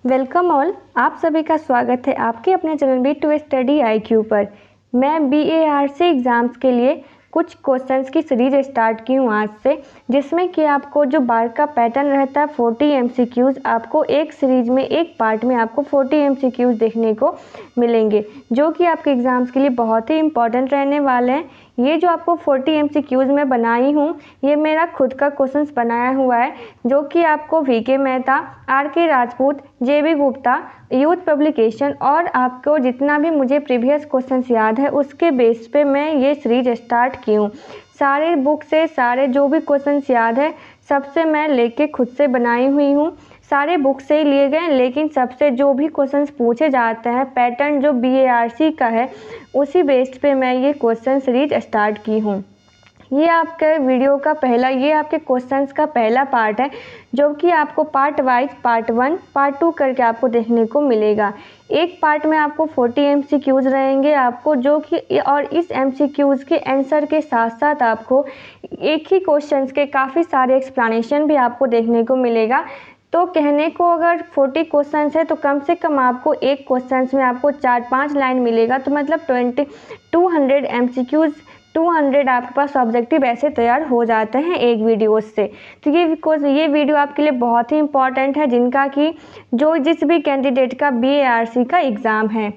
Welcome all. आप सभी का स्वागत है आपके अपने channel be to study IQ पर। मैं BARC एग्ज़ाम्स के लिए कुछ क्वेश्चंस की सीरीज स्टार्ट की हूँ आज से, जिसमें कि आपको जो बार का पैटर्न रहता है 40 MCQs, आपको एक सीरीज में एक पार्ट में आपको 40 MCQs देखने को मिलेंगे, जो कि आपके एग्ज़ाम्स के लिए बहुत ही इम्पॉर्टेंट रहने वाले हैं। ये जो आपको 40 MCQs में बनाई हूँ, ये मेरा खुद का क्वेश्चंस बनाया हुआ है, जो कि आपको VK Mehta, RK Rajput, JB Gupta, youth publication और आपको जितना भी मुझे प्रीवियस क्वेश्चंस याद है उसके बेस पे मैं ये सीरीज स्टार्ट की हूँ। सारे बुक से सारे जो भी क्वेश्चंस याद है सबसे मैं लेके खुद से बनाई हुई हूँ। सारे बुक से ही लिए गए, लेकिन सबसे जो भी क्वेश्चंस पूछे जाते हैं पैटर्न जो BARC का है उसी बेस पे मैं ये क्वेश्चन सीरीज स्टार्ट की हूँ। ये आपके वीडियो का पहला, ये आपके क्वेश्चंस का पहला पार्ट है, जो कि आपको पार्ट वाइज पार्ट 1 पार्ट 2 करके आपको देखने को मिलेगा। एक पार्ट में आपको 40 MCQs रहेंगे आपको, जो कि और इस MCQs के आंसर के साथ साथ आपको एक ही क्वेश्चंस के काफ़ी सारे एक्सप्लेनेशन भी आपको देखने को मिलेगा। तो कहने को अगर 40 क्वेश्चंस है तो कम से कम आपको एक क्वेश्चंस में आपको 4-5 लाइन मिलेगा, तो मतलब 200 MCQs 200 आपके पास ऑब्जेक्टिव ऐसे तैयार हो जाते हैं एक वीडियो से। तो ये वीडियो आपके लिए बहुत ही इंपॉर्टेंट है, जिनका कि जिस भी कैंडिडेट का BARC का एग्ज़ाम है।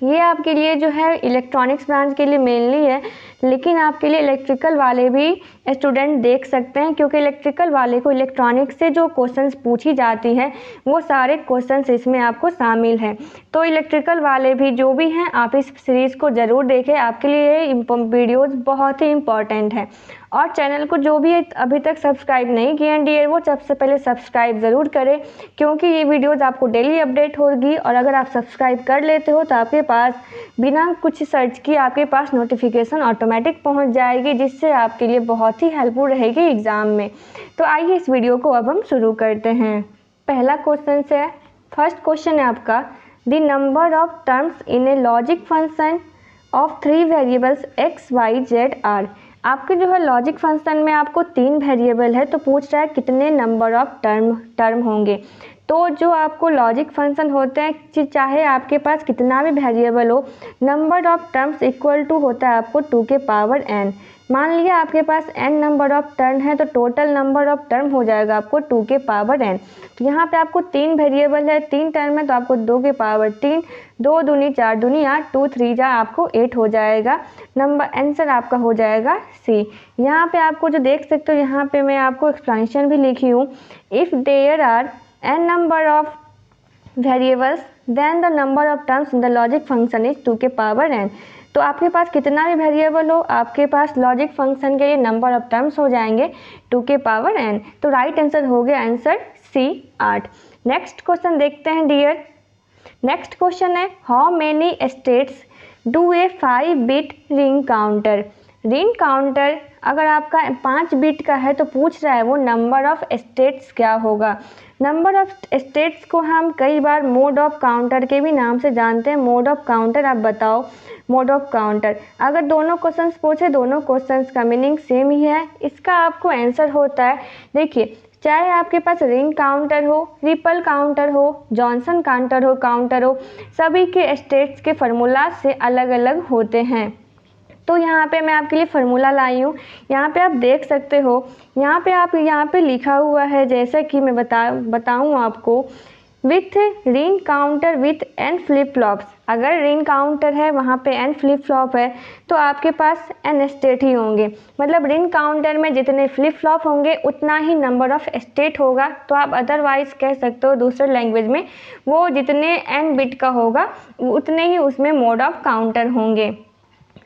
ये आपके लिए जो है इलेक्ट्रॉनिक्स ब्रांच के लिए मेनली है, लेकिन आपके लिए इलेक्ट्रिकल वाले भी स्टूडेंट देख सकते हैं, क्योंकि इलेक्ट्रिकल वाले को इलेक्ट्रॉनिक्स से जो क्वेश्चंस पूछी जाती है वो सारे क्वेश्चंस इसमें आपको शामिल हैं। तो इलेक्ट्रिकल वाले भी जो भी हैं आप इस सीरीज़ को ज़रूर देखें, आपके लिए ये वीडियोज़ बहुत ही इम्पॉर्टेंट है। और चैनल को जो भी अभी तक सब्सक्राइब नहीं किए हैं डियर, वो सबसे पहले सब्सक्राइब ज़रूर करें, क्योंकि ये वीडियोज़ आपको डेली अपडेट होगी। और अगर आप सब्सक्राइब कर लेते हो तो आपके पास बिना कुछ सर्च किए आपके पास नोटिफिकेशन ऑटोमेटिक पहुंच जाएगी, जिससे आपके लिए बहुत ही हेल्पफुल रहेगी एग्ज़ाम में। तो आइए इस वीडियो को अब हम शुरू करते हैं। पहला क्वेश्चन है, फर्स्ट क्वेश्चन है आपका, the number of terms in a logic function of 3 variables x, y, z are. आपके जो है लॉजिक फंक्शन में आपको 3 वेरिएबल है, तो पूछ रहा है कितने नंबर ऑफ टर्म होंगे। तो जो आपको लॉजिक फंक्शन होते हैं, चाहे आपके पास कितना भी वेरिएबल हो, number of terms equal to होता है आपको 2 के पावर n। मान लिया आपके पास n नंबर ऑफ टर्म है, तो टोटल नंबर ऑफ टर्म हो जाएगा आपको 2 के पावर n। तो यहाँ पे आपको 3 वेरिएबल है, 3 टर्म है, तो आपको 2 के पावर 3, 2 दूनी 4 दूनी 8, 2 3 जा आपको 8 हो जाएगा। नंबर आंसर आपका हो जाएगा C। यहाँ पे आपको जो देख सकते हो, यहाँ पे मैं आपको एक्सप्लेनेशन भी लिखी हूँ, if there are n number of variables then the number of terms in the logic function is 2 के पावर n। तो आपके पास कितना भी वेरिएबल हो, आपके पास लॉजिक फंक्शन के लिए नंबर ऑफ टर्म्स हो जाएंगे 2 के पावर n। तो राइट आंसर हो गया आंसर C 8। नेक्स्ट क्वेश्चन देखते हैं डियर। नेक्स्ट क्वेश्चन है, how many states do a 5 bit ring counter. Ring counter अगर आपका 5 बिट का है तो पूछ रहा है वो नंबर ऑफ स्टेट्स क्या होगा। नंबर ऑफ स्टेट्स को हम कई बार मोड ऑफ काउंटर के भी नाम से जानते हैं। मोड ऑफ काउंटर आप बताओ मोड ऑफ काउंटर। अगर दोनों क्वेश्चंस पूछे, दोनों क्वेश्चंस का मीनिंग सेम ही है। इसका आपको आंसर होता है, देखिए, चाहे आपके पास रिंग काउंटर हो, रिपल काउंटर हो, जॉनसन काउंटर हो, सभी के स्टेट्स के फार्मूला से अलग अलग होते हैं। तो यहाँ पे मैं आपके लिए फार्मूला लाई हूँ, यहाँ पे आप देख सकते हो। यहाँ पे लिखा हुआ है, जैसा कि मैं बताऊँ आपको, with ring counter with n flip flops. अगर रिंग काउंटर है वहाँ पे n फ्लिप फ्लॉप है तो आपके पास n स्टेट ही होंगे। मतलब रिंग काउंटर में जितने फ्लिप फ्लॉप होंगे उतना ही नंबर ऑफ स्टेट होगा। तो आप अदरवाइज कह सकते हो दूसरे लैंग्वेज में, वो जितने n बिट का होगा उतने ही उसमें मोड ऑफ काउंटर होंगे।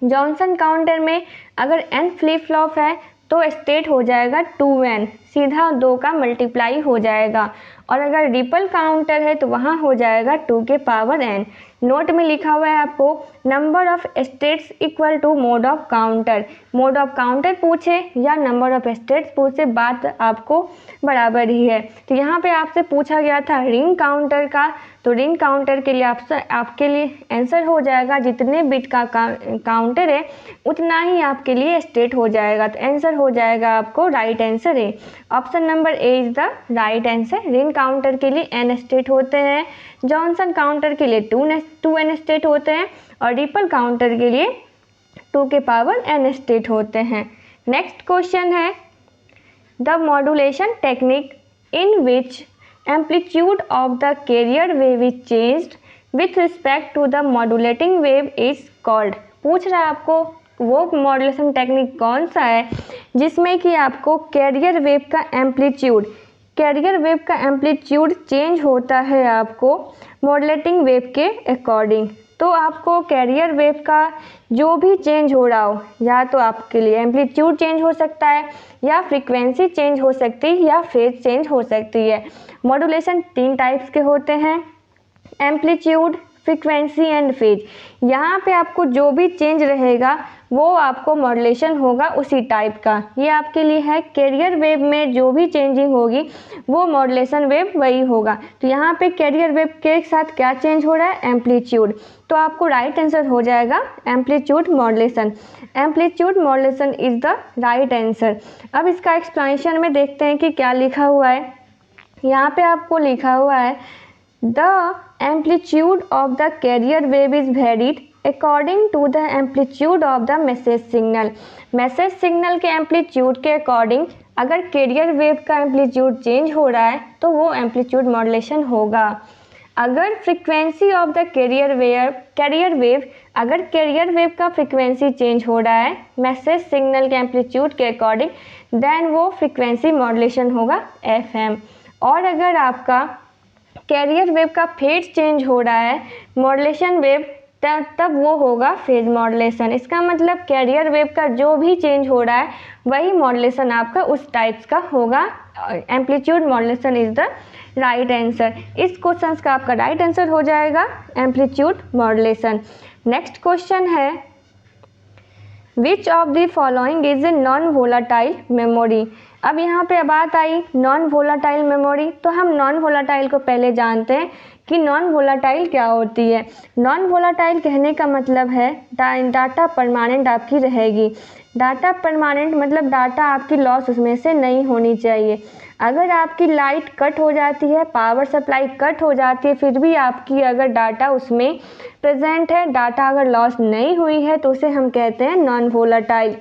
जॉनसन काउंटर में अगर n फ्लिप फ्लॉप है तो स्टेट हो जाएगा 2n, सीधा 2 का मल्टीप्लाई हो जाएगा। और अगर रिपल काउंटर है तो वहाँ हो जाएगा 2 के पावर n। नोट में लिखा हुआ है आपको number of states equal to mod of counter. Mod of counter पूछे या नंबर ऑफ स्टेट्स पूछे, बात आपको बराबर ही है। तो यहाँ पे आपसे पूछा गया था रिंग काउंटर का, तो रिंग काउंटर के लिए आपके लिए आंसर हो जाएगा जितने बिट का काउंटर है उतना ही आपके लिए स्टेट हो जाएगा। तो आंसर हो जाएगा आपको राइट आंसर है। Option number A is the right answer. Ring counter के लिए n स्टेट होते हैं, जॉनसन काउंटर के लिए 2n स्टेट होते हैं और रिपल काउंटर के लिए 2 के पावर n स्टेट होते हैं। नेक्स्ट क्वेश्चन है the modulation technique in which amplitude of the carrier wave is changed with respect to the modulating wave is called। पूछ रहा है आपको वो मॉड्यूलेशन टेक्निक कौन सा है जिसमें कि आपको कैरियर वेव का एम्पलीट्यूड चेंज होता है आपको मॉड्यूलेटिंग वेव के अकॉर्डिंग। तो आपको कैरियर वेव का जो भी चेंज हो रहा हो, या तो आपके लिए एम्पलीट्यूड चेंज हो सकता है या फ्रीक्वेंसी चेंज हो सकती है या फेज चेंज हो सकती है। मॉड्यूलेशन 3 टाइप्स के होते हैं, एम्पलीट्यूड, फ्रीक्वेंसी एंड फेज। यहाँ पे आपको जो भी चेंज रहेगा वो आपको मॉड्यूलेशन होगा उसी टाइप का। ये आपके लिए है कैरियर वेव में जो भी चेंजिंग होगी वो मॉड्यूलेशन वेव वही होगा। तो यहाँ पे कैरियर वेव के साथ क्या चेंज हो रहा है, एम्पलीट्यूड। तो आपको राइट आंसर हो जाएगा amplitude modulation. Amplitude modulation is the right answer. अब इसका एक्सप्लेनेशन में देखते हैं कि क्या लिखा हुआ है। यहाँ पे आपको लिखा हुआ है the amplitude of the carrier wave is varied according to the amplitude of the message signal. Message signal के एम्पलीट्यूड के अकॉर्डिंग अगर कैरियर वेव का एम्पलीट्यूड चेंज हो रहा है तो वो एम्पलीट्यूड मॉड्यूलेशन होगा। अगर frequency of the carrier wave अगर कैरियर वेव का फ्रीक्वेंसी चेंज हो रहा है मैसेज सिग्नल के एम्पलीट्यूड के अकॉर्डिंग देन वो फ्रीक्वेंसी मॉड्यूलेशन होगा FM। और अगर आपका कैरियर वेव का फेज चेंज हो रहा है मॉड्यूलेशन वेव तब वो होगा फेज मॉड्यूलेशन। इसका मतलब कैरियर वेव का जो भी चेंज हो रहा है वही मॉड्यूलेशन आपका उस टाइप्स का होगा। Amplitude modulation is the right answer. इस क्वेश्चन का आपका राइट आंसर हो जाएगा एम्पलीट्यूड मॉड्यूलेशन। नेक्स्ट क्वेश्चन है विच of the following is a non volatile memory. अब यहाँ पे बात आई नॉन वोलाटाइल मेमोरी, तो हम नॉन वोलाटाइल को पहले जानते हैं कि नॉन वोलाटाइल क्या होती है। नॉन वोलाटाइल कहने का मतलब है डाटा परमानेंट आपकी रहेगी। डाटा परमानेंट मतलब डाटा आपकी लॉस उसमें से नहीं होनी चाहिए। अगर आपकी लाइट कट हो जाती है, पावर सप्लाई कट हो जाती है, फिर भी आपकी अगर डाटा उसमें प्रेजेंट है, डाटा अगर लॉस नहीं हुई है तो उसे हम कहते हैं नॉन वोलाटाइल।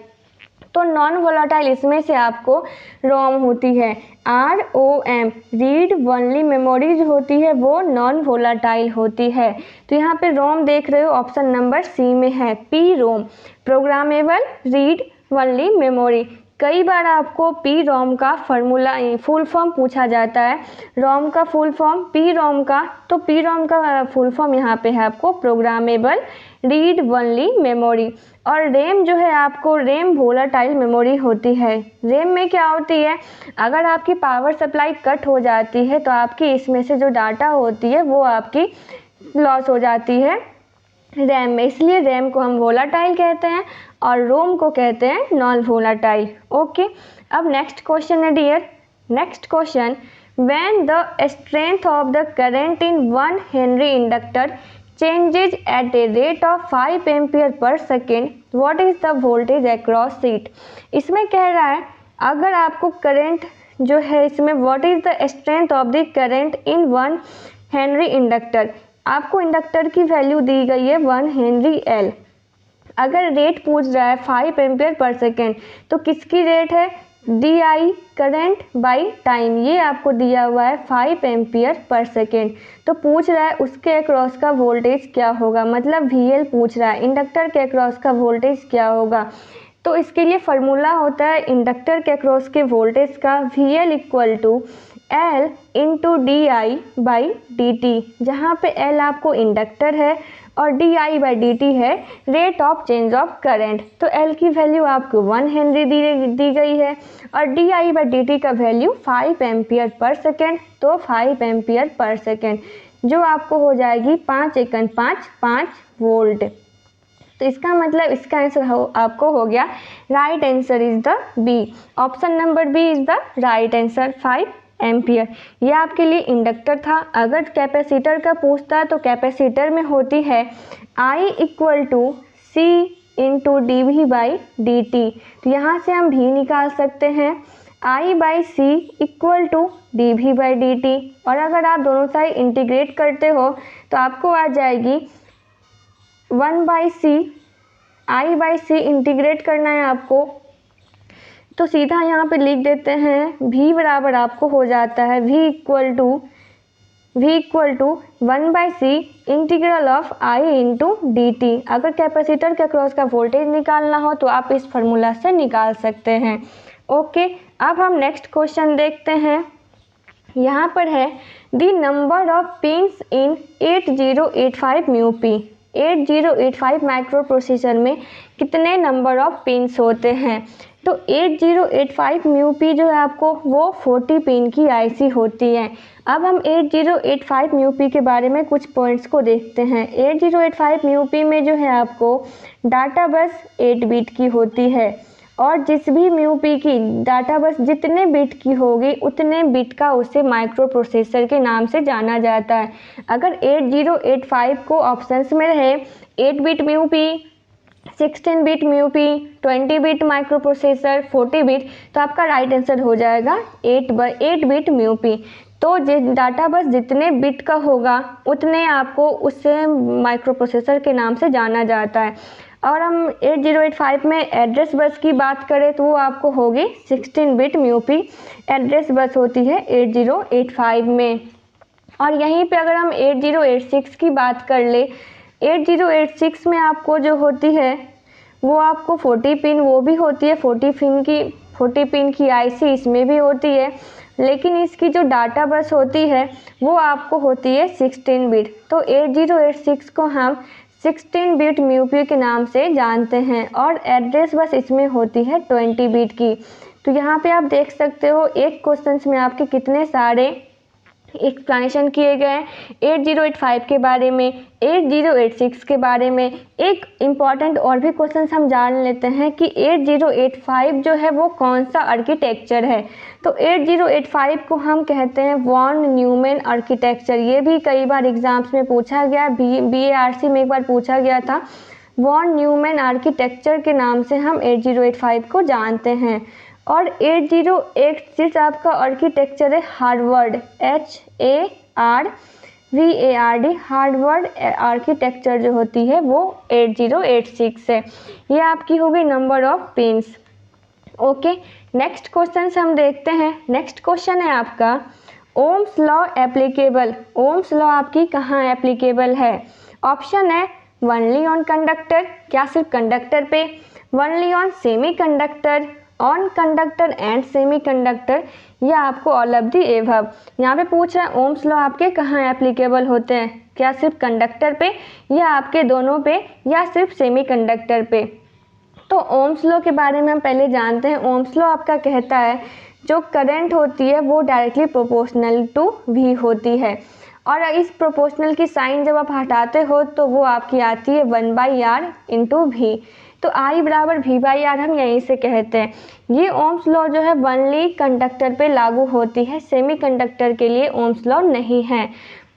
तो नॉन वोलाटाइल इसमें से आपको रोम होती है, ROM रीड ओनली मेमोरी जो होती है वो नॉन वोलाटाइल होती है। तो यहाँ पे रोम देख रहे हो ऑप्शन नंबर सी में है PROM programmable read only memory. कई बार आपको PROM का फॉर्मूला फुल फॉर्म पूछा जाता है, रोम का फुल फॉर्म PROM का, तो PROM का फुल फॉर्म यहाँ पे है आपको प्रोग्रामेबल रीड ओनली मेमोरी। और रैम जो है आपको रैम वोलाटाइल मेमोरी होती है। रैम में क्या होती है, अगर आपकी पावर सप्लाई कट हो जाती है तो आपकी इसमें से जो डाटा होती है वो आपकी लॉस हो जाती है रैम में, इसलिए रैम को हम वोलाटाइल कहते हैं और रोम को कहते हैं नॉन वोलाटाइल। ओके, अब नेक्स्ट क्वेश्चन है dear. Next question when the strength of the current in 1 henry inductor changes at a rate of 5 ampere per second what is the voltage across it। इसमें कह रहा है अगर आपको current जो है इसमें what is the strength of the current in 1 henry inductor, आपको इंडक्टर की वैल्यू दी गई है 1 हेनरी L। अगर रेट पूछ रहा है 5 एम्पियर पर सेकेंड तो किसकी रेट है, DI करंट बाई टाइम, ये आपको दिया हुआ है 5 एम्पियर पर सेकेंड। तो पूछ रहा है उसके अक्रॉस का वोल्टेज क्या होगा, मतलब VL पूछ रहा है इंडक्टर के अक्रॉस का वोल्टेज क्या होगा। तो इसके लिए फार्मूला होता है इंडक्टर के अक्रॉस के वोल्टेज का VL equal to L into DI by DT, जहाँ पे L आपको इंडक्टर है और DI बाई DT है rate of change of current. तो L की वैल्यू आपको 1 हेनरी दी गई है और DI बाई DT का वैल्यू 5 एम्पियर पर सेकेंड, तो 5 एम्पियर पर सेकेंड। जो आपको हो जाएगी 5 एकन 5 वोल्ट। तो इसका मतलब इसका आंसर आपको हो गया, right answer is the B, option number B is the right answer, 5 ampere. यह आपके लिए इंडक्टर था। अगर कैपेसिटर का पूछता है तो कैपेसिटर में होती है I equal to C into D V by D T. तो यहाँ से हम भी निकाल सकते हैं, I by C equal to D V by D T. और अगर आप दोनों साइड इंटीग्रेट करते हो तो आपको आ जाएगी 1 by C, I by C integrate करना है आपको, तो सीधा यहाँ पे लिख देते हैं v बराबर आपको हो जाता है v equal to 1 by C integral of I into D T. अगर कैपेसिटर के अक्रॉस का वोल्टेज निकालना हो तो आप इस फार्मूला से निकाल सकते हैं। ओके, अब हम नेक्स्ट क्वेश्चन देखते हैं। यहाँ पर है the number of pins in 8085 म्यूपी। 8085 micro processor में कितने नंबर ऑफ पिंस होते हैं? तो 8085 म्यूपी जो है आपको वो 40 पिन की आईसी होती है। अब हम 8085 म्यूपी के बारे में कुछ पॉइंट्स को देखते हैं। 8085 म्यूपी में जो है आपको डाटा बस 8 बिट की होती है, और जिस भी म्यूपी की डाटा बस जितने बिट की होगी उतने बिट का उसे माइक्रो प्रोसेसर के नाम से जाना जाता है। अगर 8085 को ऑप्शंस में रहे 8 bit mu P, 16 bit mu P, 20 bit micro processor, 40 bit, तो आपका राइट आंसर हो जाएगा 8 बिट म्यूपी। तो डाटा बस जितने बिट का होगा उतने आपको उससे माइक्रो प्रोसेसर के नाम से जाना जाता है। और हम 8085 में एड्रेस बस की बात करें तो वो आपको होगी 16 बिट म्यूपी एड्रेस बस होती है 8085 में। और यहीं पे अगर हम 8086 की बात कर ले, 8086 में आपको जो होती है वो आपको 40 पिन वो भी होती है, 40 पिन की आईसी इसमें भी होती है, लेकिन इसकी जो डाटा बस होती है वो आपको होती है 16 बिट। तो 8086 को हम 16 बिट म्यूपी के नाम से जानते हैं, और एड्रेस बस इसमें होती है 20 बिट की। तो यहाँ पे आप देख सकते हो एक क्वेश्चन में आपके कितने सारे एक्सप्लेनेशन किए गए हैं 8085 के बारे में, 8086 के बारे में। एक इम्पॉर्टेंट और भी क्वेश्चन हम जान लेते हैं कि 8085 जो है वो कौन सा आर्किटेक्चर है। तो 8085 को हम कहते हैं वॉन न्यूमैन आर्किटेक्चर। ये भी कई बार एग्जाम्स में पूछा गया, BARC में एक बार पूछा गया था। वॉन न्यूमैन आर्किटेक्चर के नाम से हम 8085 को जानते हैं। और 8086 आपका आर्किटेक्चर है हार्वर्ड, HARVARD, हार्वर्ड आर्किटेक्चर जो होती है वो 8086 है। ये आपकी हो गई number of pins. Okay, next question हम देखते हैं। नेक्स्ट क्वेश्चन है आपका Ohm's law applicable. Ohm's law आपकी कहाँ एप्लीकेबल है? ऑप्शन है ओनली ऑन कंडक्टर, क्या सिर्फ कंडक्टर पे, only on semi conductor, on conductor and semi conductor, या आपको ऑल ऑफ द एबव। यहाँ पे पूछ रहा है ओम्स लॉ आपके कहाँ एप्लीकेबल होते हैं, क्या सिर्फ कंडक्टर पे, या आपके दोनों पे, या सिर्फ सेमी कंडक्टर पे। तो ओम्स लॉ के बारे में हम पहले जानते हैं। ओम्स लॉ आपका कहता है जो करंट होती है वो डायरेक्टली प्रोपोर्शनल टू V होती है, और इस प्रोपोर्शनल की साइन जब आप हटाते हो तो वो आपकी आती है 1/R इंटू V। तो I बराबर V/R हम यहीं से कहते हैं। ये ओम्स लॉ जो है ओनली कंडक्टर पे लागू होती है, सेमी कंडक्टर के लिए ओम्स लॉ नहीं है।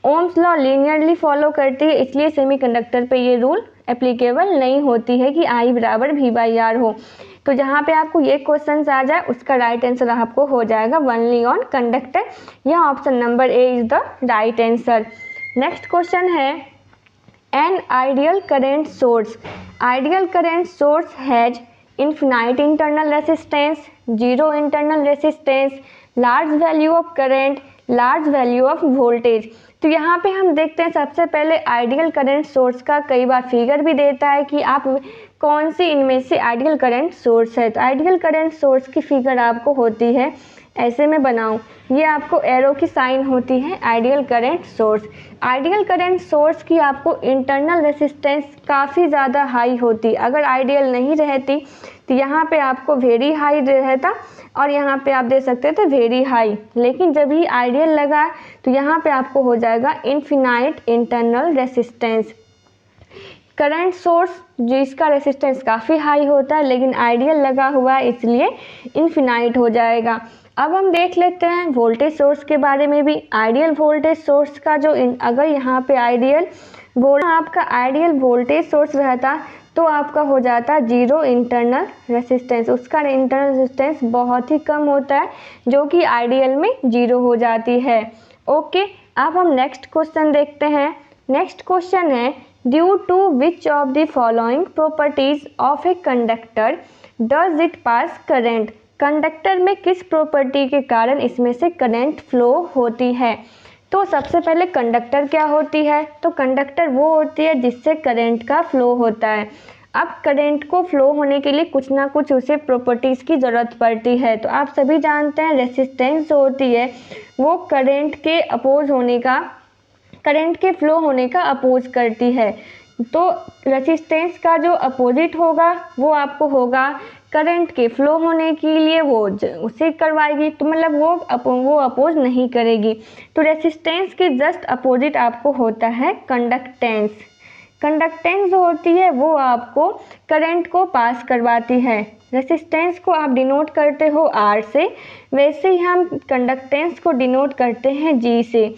ओम्स लॉ लीनियरली फॉलो करती है, इसलिए सेमी कंडक्टर पे ये रूल एप्लीकेबल नहीं होती है कि I बराबर V/R हो। तो जहाँ पे आपको ये क्वेश्चन आ जाए उसका राइट आंसर आपको हो जाएगा ओनली ऑन कंडक्टर, या option number A is the right answer. Next question है an ideal current source. Ideal current source has infinite internal resistance, zero internal resistance, large value of current, large value of voltage. तो यहाँ पे हम देखते हैं सबसे पहले ideal current source का कई बार फिगर भी देता है कि आप कौन सी इनमें से आइडियल करंट सोर्स है। तो आइडियल करंट सोर्स की फिगर आपको होती है ऐसे में बनाऊं, ये आपको एरो की साइन होती है ideal current source. Ideal current source की आपको इंटरनल रेसिस्टेंस काफ़ी ज़्यादा हाई होती। अगर आइडियल नहीं रहती तो यहाँ पे आपको वेरी हाई रहता और यहाँ पे आप दे सकते थे वेरी हाई, लेकिन जब ही आइडियल लगा तो यहाँ पे आपको हो जाएगा infinite internal resistance. Current source जिसका रेसिस्टेंस काफ़ी हाई होता है लेकिन आइडियल लगा हुआ है इसलिए इनफिनाइट हो जाएगा। अब हम देख लेते हैं वोल्टेज सोर्स के बारे में भी। आइडियल वोल्टेज सोर्स का जो अगर यहाँ पे आपका आइडियल वोल्टेज सोर्स रहता तो आपका हो जाता जीरो इंटरनल रेसिस्टेंस। उसका इंटरनल रेसिस्टेंस बहुत ही कम होता है जो कि आइडियल में जीरो हो जाती है। ओके, अब हम नेक्स्ट क्वेश्चन देखते हैं। नेक्स्ट क्वेश्चन है due to which of the following properties of a conductor does it pass current. Conductor में किस प्रॉपर्टी के कारण इसमें से करंट फ्लो होती है। तो सबसे पहले कंडक्टर क्या होती है, तो कंडक्टर वो होती है जिससे करंट का फ्लो होता है। अब करंट को फ्लो होने के लिए कुछ ना कुछ उसे प्रॉपर्टीज़ की ज़रूरत पड़ती है। तो आप सभी जानते हैं रेसिस्टेंस जो होती है वो करंट के फ्लो होने का अपोज करती है। तो रेसिस्टेंस का जो अपोजिट होगा वो आपको होगा करंट के फ्लो होने के लिए वो उसे करवाएगी, तो मतलब वो अपोज नहीं करेगी। तो रेसिस्टेंस के जस्ट अपोजिट आपको होता है कंडक्टेंस। कंडक्टेंस जो होती है वो आपको करंट को पास करवाती है। रेसिस्टेंस को आप डिनोट करते हो R से, वैसे ही हम कंडक्टेंस को डिनोट करते हैं G से।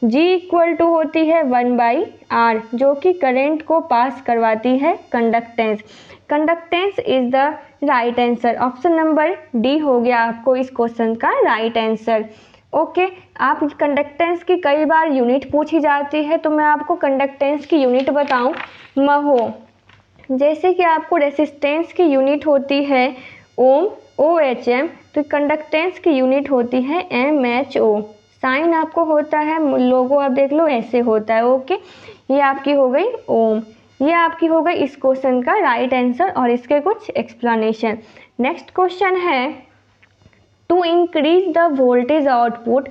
G इक्वल टू होती है 1/R जो कि करंट को पास करवाती है conductance. Conductance is the right answer. Option number D हो गया आपको इस क्वेश्चन का राइट आंसर। ओके, आप कंडक्टेंस की कई बार यूनिट पूछी जाती है तो मैं आपको कंडक्टेंस की यूनिट बताऊं। महो, जैसे कि आपको रेसिस्टेंस की यूनिट होती है ओम OHM, तो कंडक्टेंस की यूनिट होती है MHO। साइन आपको होता है, लोगो आप देख लो ऐसे होता है। ओके, ये आपकी हो गई ओम, ये आपकी हो गई इस क्वेश्चन का राइट आंसर और इसके कुछ एक्सप्लेनेशन। नेक्स्ट क्वेश्चन है to increase the voltage output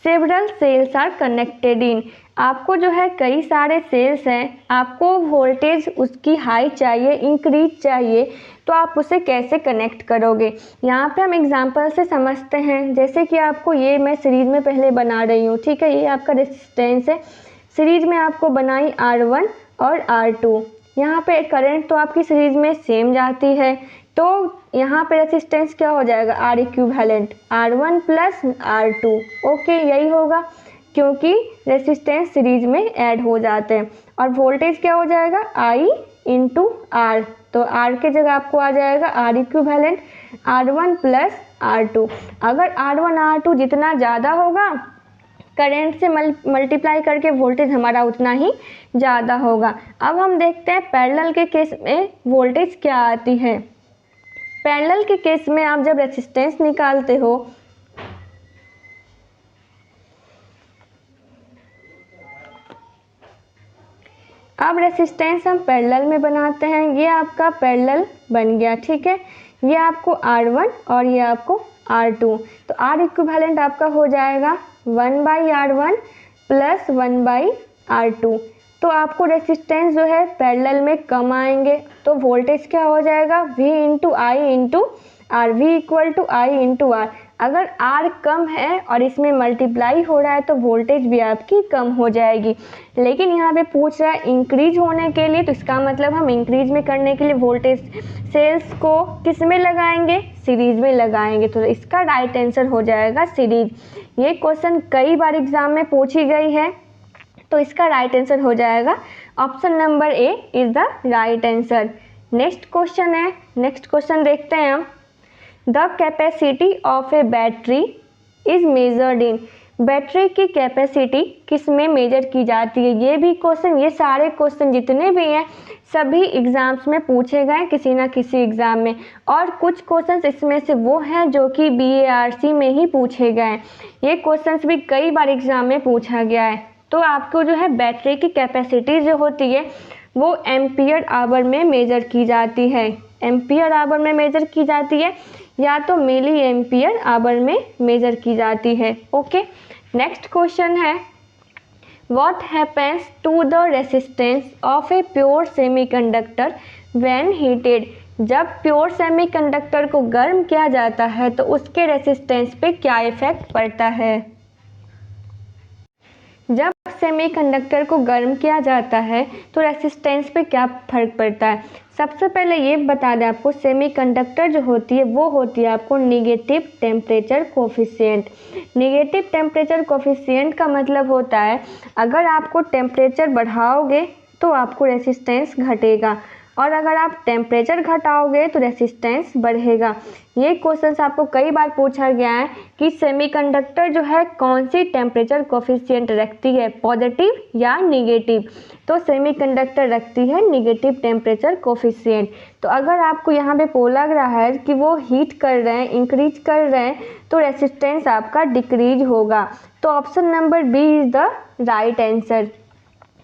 several cells are connected in. आपको जो है कई सारे सेल्स हैं, आपको वोल्टेज उसकी हाई चाहिए, इंक्रीज चाहिए, तो आप उसे कैसे कनेक्ट करोगे। यहाँ पे हम एग्जांपल से समझते हैं। जैसे कि आपको ये मैं सीरीज में पहले बना रही हूँ, ठीक है, ये आपका रेजिस्टेंस है, सीरीज में आपको बनाई R1 और R2। यहाँ पे करंट तो आपकी सीरीज में सेम जाती है, तो यहाँ पे रेजिस्टेंस क्या हो जाएगा R equivalent R1 plus R2। Okay, यही होगा क्योंकि रेजिस्टेंस सीरीज में ऐड हो जाते हैं। और वोल्टेज क्या हो जाएगा I इंटू R, तो R के जगह आपको आ जाएगा R equivalent R1 plus R2। अगर R1 R2 जितना ज़्यादा होगा करंट से मल्टीप्लाई करके वोल्टेज हमारा उतना ही ज़्यादा होगा। अब हम देखते हैं पैरेलल के केस में वोल्टेज क्या आती है। पैरेलल के केस में आप जब रेजिस्टेंस निकालते हो अब रेजिस्टेंस हम पैरेलल में बनाते हैं। ये आपका पैरेलल बन गया, ठीक है, ये आपको R1 और ये आपको R2, तो R इक्विवेलेंट आपका हो जाएगा 1/R1 प्लस 1/R2। तो आपको रेजिस्टेंस जो है पैरेलल में कम आएंगे, तो वोल्टेज क्या हो जाएगा V into I into R, V equal to I into R. अगर R कम है और इसमें मल्टीप्लाई हो रहा है तो वोल्टेज भी आपकी कम हो जाएगी। लेकिन यहाँ पे पूछ रहा है इंक्रीज होने के लिए, तो इसका मतलब हम इंक्रीज में करने के लिए वोल्टेज सेल्स को किस में लगाएंगे, सीरीज में लगाएंगे। तो इसका राइट आंसर हो जाएगा सीरीज। ये क्वेश्चन कई बार एग्जाम में पूछी गई है, तो इसका राइट आंसर हो जाएगा option number A is the right answer. Next question है, नेक्स्ट क्वेश्चन देखते हैं हम। The capacity of A battery is measured in. Battery की कैपेसिटी किस में मेजर की जाती है। ये भी क्वेश्चन, ये सारे क्वेश्चन जितने भी हैं सभी एग्जाम्स में पूछे गए किसी ना किसी एग्ज़ाम में, और कुछ क्वेश्चंस इसमें से वो हैं जो कि BARC में ही पूछे गए। ये क्वेश्चंस भी कई बार एग्ज़ाम में पूछा गया है। तो आपको जो है बैटरी की कैपेसिटी जो होती है वो एम्पियर आवर में मेजर की जाती है। एम्पियर आवर में मेजर की जाती है या तो मिली एम्पियर आवर में मेजर की जाती है। ओके, नेक्स्ट क्वेश्चन है What happens to the resistance of a pure semiconductor when heated? जब प्योर सेमीकंडक्टर को गर्म किया जाता है तो उसके रेसिस्टेंस पे क्या इफेक्ट पड़ता है? जब सेमीकंडक्टर को गर्म किया जाता है तो रेसिस्टेंस पे क्या फर्क पड़ता है? सबसे पहले ये बता दें आपको, सेमीकंडक्टर जो होती है वो होती है आपको negative temperature coefficient. Negative temperature coefficient का मतलब होता है अगर आपको टेम्परेचर बढ़ाओगे तो आपको रेसिस्टेंस घटेगा और अगर आप टेम्परेचर घटाओगे तो रेसिस्टेंस बढ़ेगा। ये क्वेश्चन आपको कई बार पूछा गया है कि सेमीकंडक्टर जो है कौन सी टेम्परेचर कोफिशिएंट रखती है, पॉजिटिव या निगेटिव? तो सेमीकंडक्टर रखती है निगेटिव टेम्परेचर कोफिशिएंट। तो अगर आपको यहाँ पे बोला लग रहा है कि वो हीट कर रहे हैं, इंक्रीज कर रहे हैं, तो रेसिस्टेंस आपका डिक्रीज होगा। तो option number B is the right answer.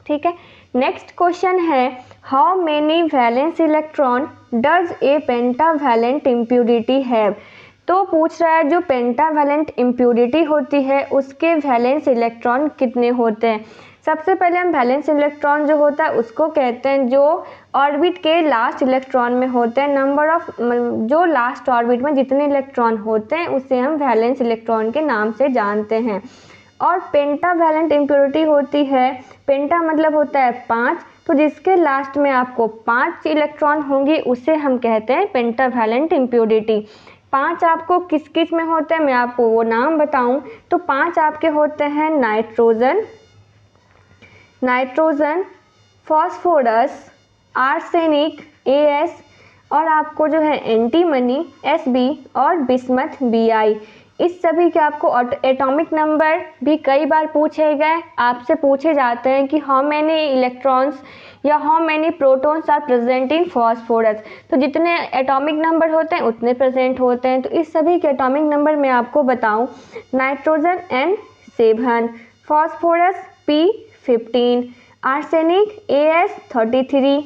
ठीक है, नेक्स्ट क्वेश्चन है how many valence electron does a pentavalent impurity have? तो पूछ रहा है जो पेंटावैलेंट इम्प्यूरिटी होती है उसके वैलेंस इलेक्ट्रॉन कितने होते हैं। सबसे पहले हम वैलेंस इलेक्ट्रॉन जो होता है उसको कहते हैं जो ऑर्बिट के लास्ट इलेक्ट्रॉन में होते हैं। नंबर ऑफ जो लास्ट ऑर्बिट में जितने इलेक्ट्रॉन होते हैं उसे हम वैलेंस इलेक्ट्रॉन के नाम से जानते हैं। और पेंटावैलेंट इम्प्योरिटी होती है, पेंटा मतलब होता है 5, तो जिसके लास्ट में आपको 5 इलेक्ट्रॉन होंगी उसे हम कहते हैं पेंटावैलेंट इम्प्योरिटी। 5 आपको किस किस में होते हैं मैं आपको वो नाम बताऊं तो 5 आपके होते हैं नाइट्रोजन, फॉस्फोरस, आर्सेनिक AS और आपको जो है एंटीमनी SB और बिस्मथ BI। इस सभी के आपको एटॉमिक नंबर भी कई बार पूछे गए, आपसे पूछे जाते हैं कि हाउ मैनी इलेक्ट्रॉन्स या how many protons are present in phosphorus. तो जितने एटॉमिक नंबर होते हैं उतने प्रेजेंट होते हैं। तो इस सभी के एटॉमिक नंबर मैं आपको बताऊं, nitrogen N7, phosphorus P15, arsenic AS33,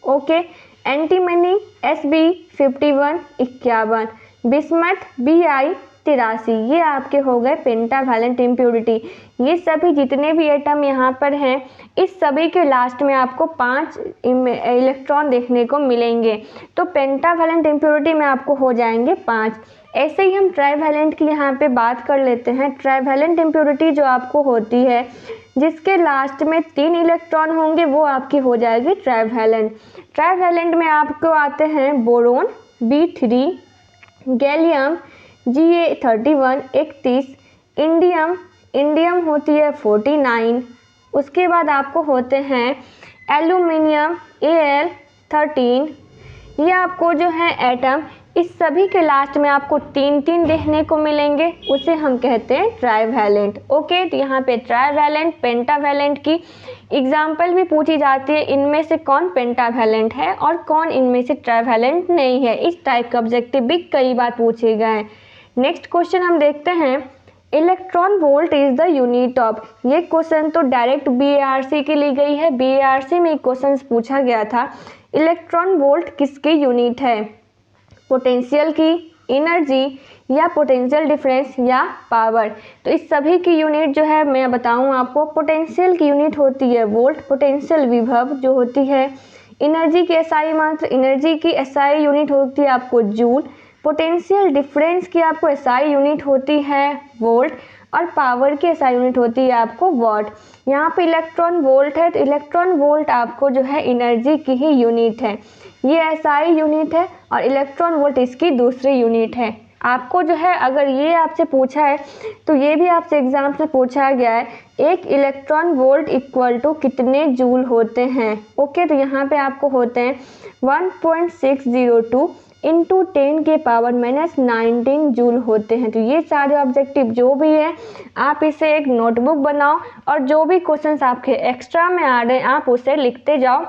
okay, antimony SB 51, 51, bismuth BI 83। ये आपके हो गए पेंटावैलेंट इम्प्योरिटी। ये सभी जितने भी एटम यहाँ पर हैं इस सभी के लास्ट में आपको 5 इलेक्ट्रॉन देखने को मिलेंगे। तो पेंटावैलेंट इम्प्योरिटी में आपको हो जाएंगे 5। ऐसे ही हम ट्राइवैलेंट की यहाँ पे बात कर लेते हैं। ट्राइवैलेंट इम्प्योरिटी जो आपको होती है जिसके लास्ट में 3 इलेक्ट्रॉन होंगे वो आपकी हो जाएगी ट्राइवैलेंट। ट्राइवैलेंट में आपको आते हैं boron B3, gallium Ga31 31, indium होती है 49, उसके बाद आपको होते हैं एल्यूमिनियम Al13। ये आपको जो है एटम इस सभी के लास्ट में आपको 3 देखने को मिलेंगे, उसे हम कहते हैं ट्राइवैलेंट। ओके, तो यहाँ पे ट्राइवैलेंट पेंटावैलेंट की एग्जाम्पल भी पूछी जाती है, इनमें से कौन पेंटावैलेंट है और कौन इनमें से ट्राइवैलेंट नहीं है। इस टाइप का ऑब्जेक्टिव भी कई बार पूछे गए हैं। नेक्स्ट क्वेश्चन हम देखते हैं, electron volt is the unit of. ये क्वेश्चन तो डायरेक्ट BARC की ली गई है। BARC में क्वेश्चन पूछा गया था इलेक्ट्रॉन वोल्ट किसकी यूनिट है, पोटेंशियल की, एनर्जी या पोटेंशियल डिफरेंस या पावर। तो इस सभी की यूनिट जो है मैं बताऊं आपको, पोटेंशियल की यूनिट होती है वोल्ट, पोटेंशियल विभव जो होती है, एनर्जी की SI मात्रा, एनर्जी की SI यूनिट होती है आपको जूल, पोटेंशियल डिफरेंस की आपको SI यूनिट होती है वोल्ट और पावर की SI यूनिट होती है आपको वॉट। यहाँ पे इलेक्ट्रॉन वोल्ट है तो इलेक्ट्रॉन वोल्ट आपको जो है एनर्जी की ही यूनिट है, ये SI यूनिट है और इलेक्ट्रॉन वोल्ट इसकी दूसरी यूनिट है। आपको जो है अगर ये आपसे पूछा है तो ये भी आपसे एग्जाम से पूछा गया है, एक इलेक्ट्रॉन वोल्ट इक्वल टू कितने जूल होते हैं। ओके, तो यहाँ पे आपको होते हैं 1.602 इंटू 10 के पावर -19 जूल होते हैं। तो ये सारे ऑब्जेक्टिव जो भी है आप इसे एक नोटबुक बनाओ और जो भी क्वेश्चंस आपके एक्स्ट्रा में आ रहे हैं आप उसे लिखते जाओ।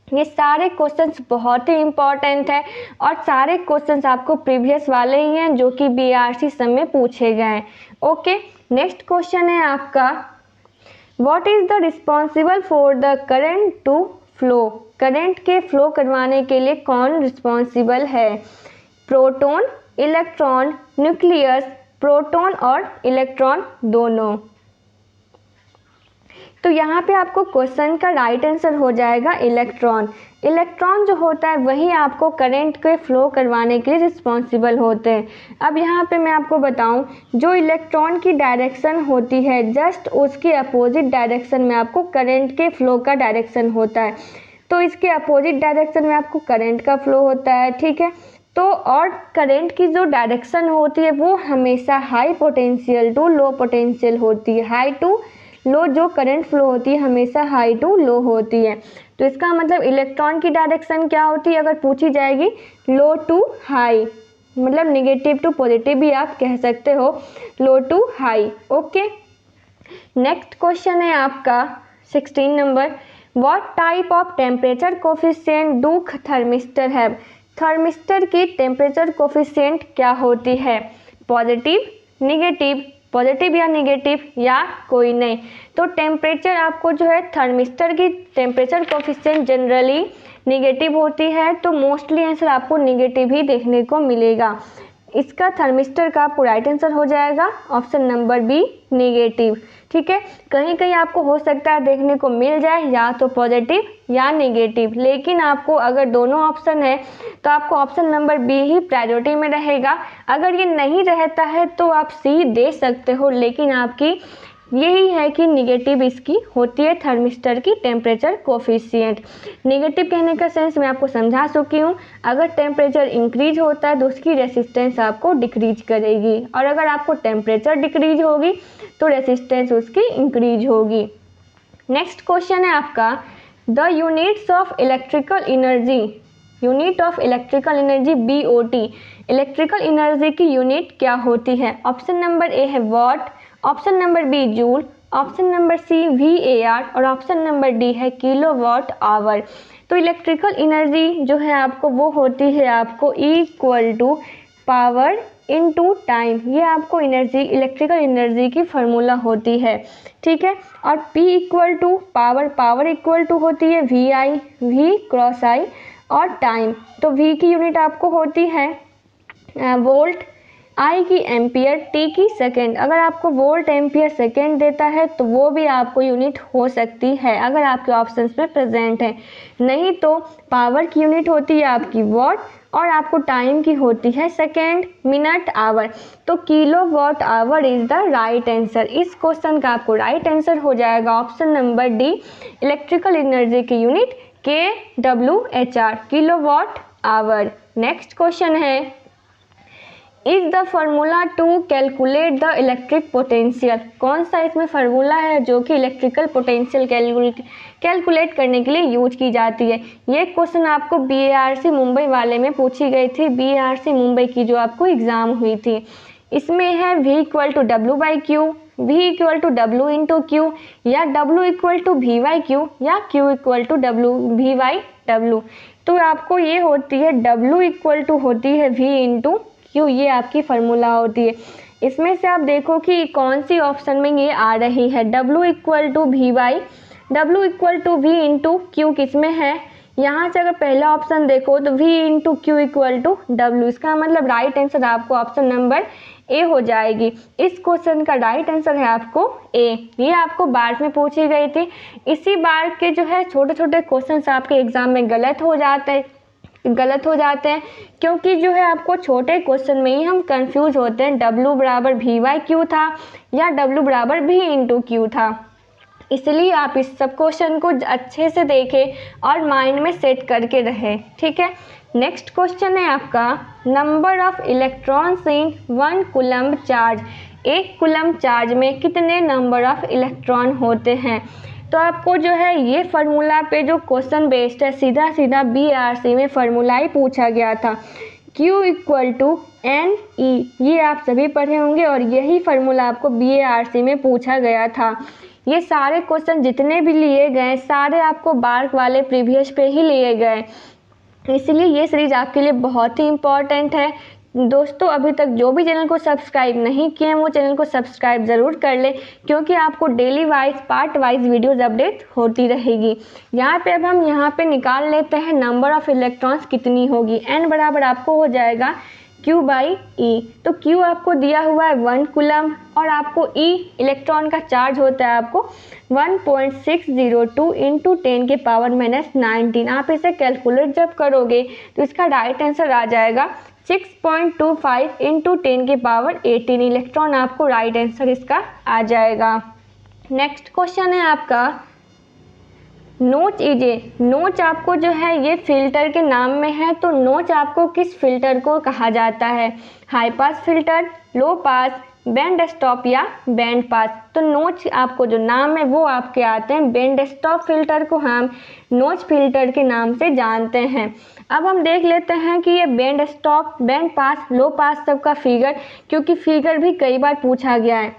ये सारे क्वेश्चंस बहुत ही इम्पॉर्टेंट है और सारे क्वेश्चंस आपको प्रीवियस वाले ही हैं जो कि BARC समय पूछे गए हैं। ओके, नेक्स्ट क्वेश्चन है आपका, what is the responsible for the current to flow, current के फ्लो करवाने के लिए कौन रिस्पॉन्सिबल है? प्रोटॉन, इलेक्ट्रॉन, न्यूक्लियस, प्रोटॉन और इलेक्ट्रॉन दोनों। तो यहाँ पे आपको क्वेश्चन का राइट आंसर हो जाएगा इलेक्ट्रॉन। इलेक्ट्रॉन जो होता है वही आपको करंट के फ्लो करवाने के लिए रिस्पॉन्सिबल होते हैं। अब यहाँ पे मैं आपको बताऊँ, जो इलेक्ट्रॉन की डायरेक्शन होती है जस्ट उसके अपोजिट डायरेक्शन में आपको करंट के फ्लो का डायरेक्शन होता है। तो इसके अपोजिट डायरेक्शन में आपको करंट का फ्लो होता है, ठीक है। तो और करंट की जो डायरेक्शन होती है वो हमेशा high potential to low potential होती है। हाई टू लो जो करंट फ्लो होती है हमेशा हाई टू लो होती है। तो इसका मतलब इलेक्ट्रॉन की डायरेक्शन क्या होती है अगर पूछी जाएगी, लो टू हाई, मतलब नेगेटिव टू पॉजिटिव भी आप कह सकते हो, low to high. Okay, next question है आपका 16 number, what type of temperature coefficient do thermistor have? Thermistor की टेम्परेचर कोफिशिएंट क्या होती है? पॉजिटिव, नेगेटिव, पॉजिटिव या नेगेटिव या कोई नहीं। तो टेम्परेचर आपको जो है थर्मिस्टर की टेम्परेचर कोफिशिएंट जनरली नेगेटिव होती है, तो मोस्टली आंसर आपको नेगेटिव ही देखने को मिलेगा। इसका थर्मिस्टर का आपको राइट आंसर हो जाएगा ऑप्शन नंबर बी, नेगेटिव। ठीक है, कहीं कहीं आपको हो सकता है देखने को मिल जाए या तो पॉजिटिव या नेगेटिव, लेकिन आपको अगर दोनों ऑप्शन है तो आपको ऑप्शन नंबर बी ही प्रायोरिटी में रहेगा। अगर ये नहीं रहता है तो आप सी दे सकते हो, लेकिन आपकी यही है कि नेगेटिव इसकी होती है थर्मिस्टर की टेम्परेचर कोफिशिएंट। नेगेटिव कहने का सेंस मैं आपको समझा चुकी हूँ, अगर टेम्परेचर इंक्रीज होता है तो उसकी रेसिस्टेंस आपको डिक्रीज करेगी, और अगर आपको टेम्परेचर डिक्रीज होगी तो रेसिस्टेंस उसकी इंक्रीज होगी। नेक्स्ट क्वेश्चन है आपका, the units of electrical energy, unit of electrical energy BOT, electrical energy की यूनिट क्या होती है? ऑप्शन नंबर ए है watt, option number B joule, option number C VAR और ऑप्शन नंबर डी है किलोवाट आवर। तो इलेक्ट्रिकल एनर्जी जो है आपको वो होती है आपको equal to power into time, ये आपको एनर्जी इलेक्ट्रिकल एनर्जी की फार्मूला होती है, ठीक है। और P equal to power, power equal to होती है VI, V क्रॉस I और टाइम, तो V की यूनिट आपको होती है वोल्ट, I की एम्पियर, T की सेकेंड। अगर आपको वोल्ट एम्पियर सेकेंड देता है तो वो भी आपको यूनिट हो सकती है अगर आपके ऑप्शंस में प्रेजेंट है, नहीं तो पावर की यूनिट होती है आपकी वॉट और आपको टाइम की होती है सेकेंड, मिनट, आवर। तो kilowatt hour is the right answer. इस क्वेश्चन का आपको राइट आंसर हो जाएगा option number D, electrical energy की unit kWhr, kilowatt hour. Next question है, is the formula to calculate the electric potential, कौन सा इसमें फार्मूला है जो कि इलेक्ट्रिकल पोटेंशियल कैलकुलेट करने के लिए यूज की जाती है? ये क्वेश्चन आपको BARC मुंबई वाले में पूछी गई थी, BARC मुंबई की जो आपको एग्जाम हुई थी। इसमें है V equal to W/Q, V equal to W into Q, या W इक्वल टू V/Q, या Q इक्वल टू V/W। तो आपको ये होती है W इक्वल टू होती है V इंटू क्यू, ये आपकी फार्मूला होती है। इसमें से आप देखो कि कौन सी ऑप्शन में ये आ रही है, W equal to W equal to V into Q किस में है? यहाँ से अगर पहला ऑप्शन देखो तो V into Q equal to W, इसका मतलब राइट आंसर आपको ऑप्शन नंबर ए हो जाएगी। इस क्वेश्चन का राइट आंसर है आपको ए। ये आपको बार में पूछी गई थी। इसी बार के जो है छोटे छोटे क्वेश्चंस आपके एग्जाम में गलत हो जाते हैं क्योंकि जो है आपको छोटे क्वेश्चन में ही हम कंफ्यूज होते हैं, W बराबर V/Q था या W बराबर V इंटू क्यू था। इसलिए आप इस सब क्वेश्चन को अच्छे से देखें और माइंड में सेट करके रहें, ठीक है। नेक्स्ट क्वेश्चन है आपका, number of electrons in 1 coulomb charge, 1 coulomb charge में कितने नंबर ऑफ इलेक्ट्रॉन होते हैं? तो आपको जो है ये फार्मूला पे जो क्वेश्चन बेस्ड है, सीधा सीधा BRC में फार्मूला ही पूछा गया था, Q इक्वल टू NE, ये आप सभी पढ़े होंगे और यही फार्मूला आपको BRC में पूछा गया था। ये सारे क्वेश्चन जितने भी लिए गए सारे आपको बार्क वाले प्रीवियस पे ही लिए गए, इसलिए ये सीरीज आपके लिए बहुत ही इम्पॉर्टेंट है। दोस्तों अभी तक जो भी चैनल को सब्सक्राइब नहीं किए हैं वो चैनल को सब्सक्राइब ज़रूर कर ले, क्योंकि आपको daily wise part wise videos update होती रहेगी। यहाँ पे अब हम यहाँ पे निकाल लेते हैं नंबर ऑफ़ इलेक्ट्रॉन्स कितनी होगी। n बराबर आपको हो जाएगा Q/E। तो Q आपको दिया हुआ है 1 कूलम और आपको E इलेक्ट्रॉन का चार्ज होता है आपको 1.602 इंटू 10⁻⁻19। आप इसे कैलकुलेट जब करोगे तो इसका राइट आंसर आ जाएगा 6.25 इंटू 10⁻18 इलेक्ट्रॉन आपको राइट आंसर इसका आ जाएगा। नेक्स्ट क्वेश्चन है आपका नोच इजे। नोच आपको जो है ये फिल्टर के नाम में है, तो नोच आपको किस फिल्टर को कहा जाता है? हाई पास फिल्टर, लो पास, बैंड स्टॉप या बैंड पास। तो नोच आपको जो नाम है वो आपके आते हैं। बैंड स्टॉप फिल्टर को हम नोच फिल्टर के नाम से जानते हैं। अब हम देख लेते हैं कि ये बैंड स्टॉप, बैंड पास, लो पास सबका फिगर, क्योंकि फिगर भी कई बार पूछा गया है।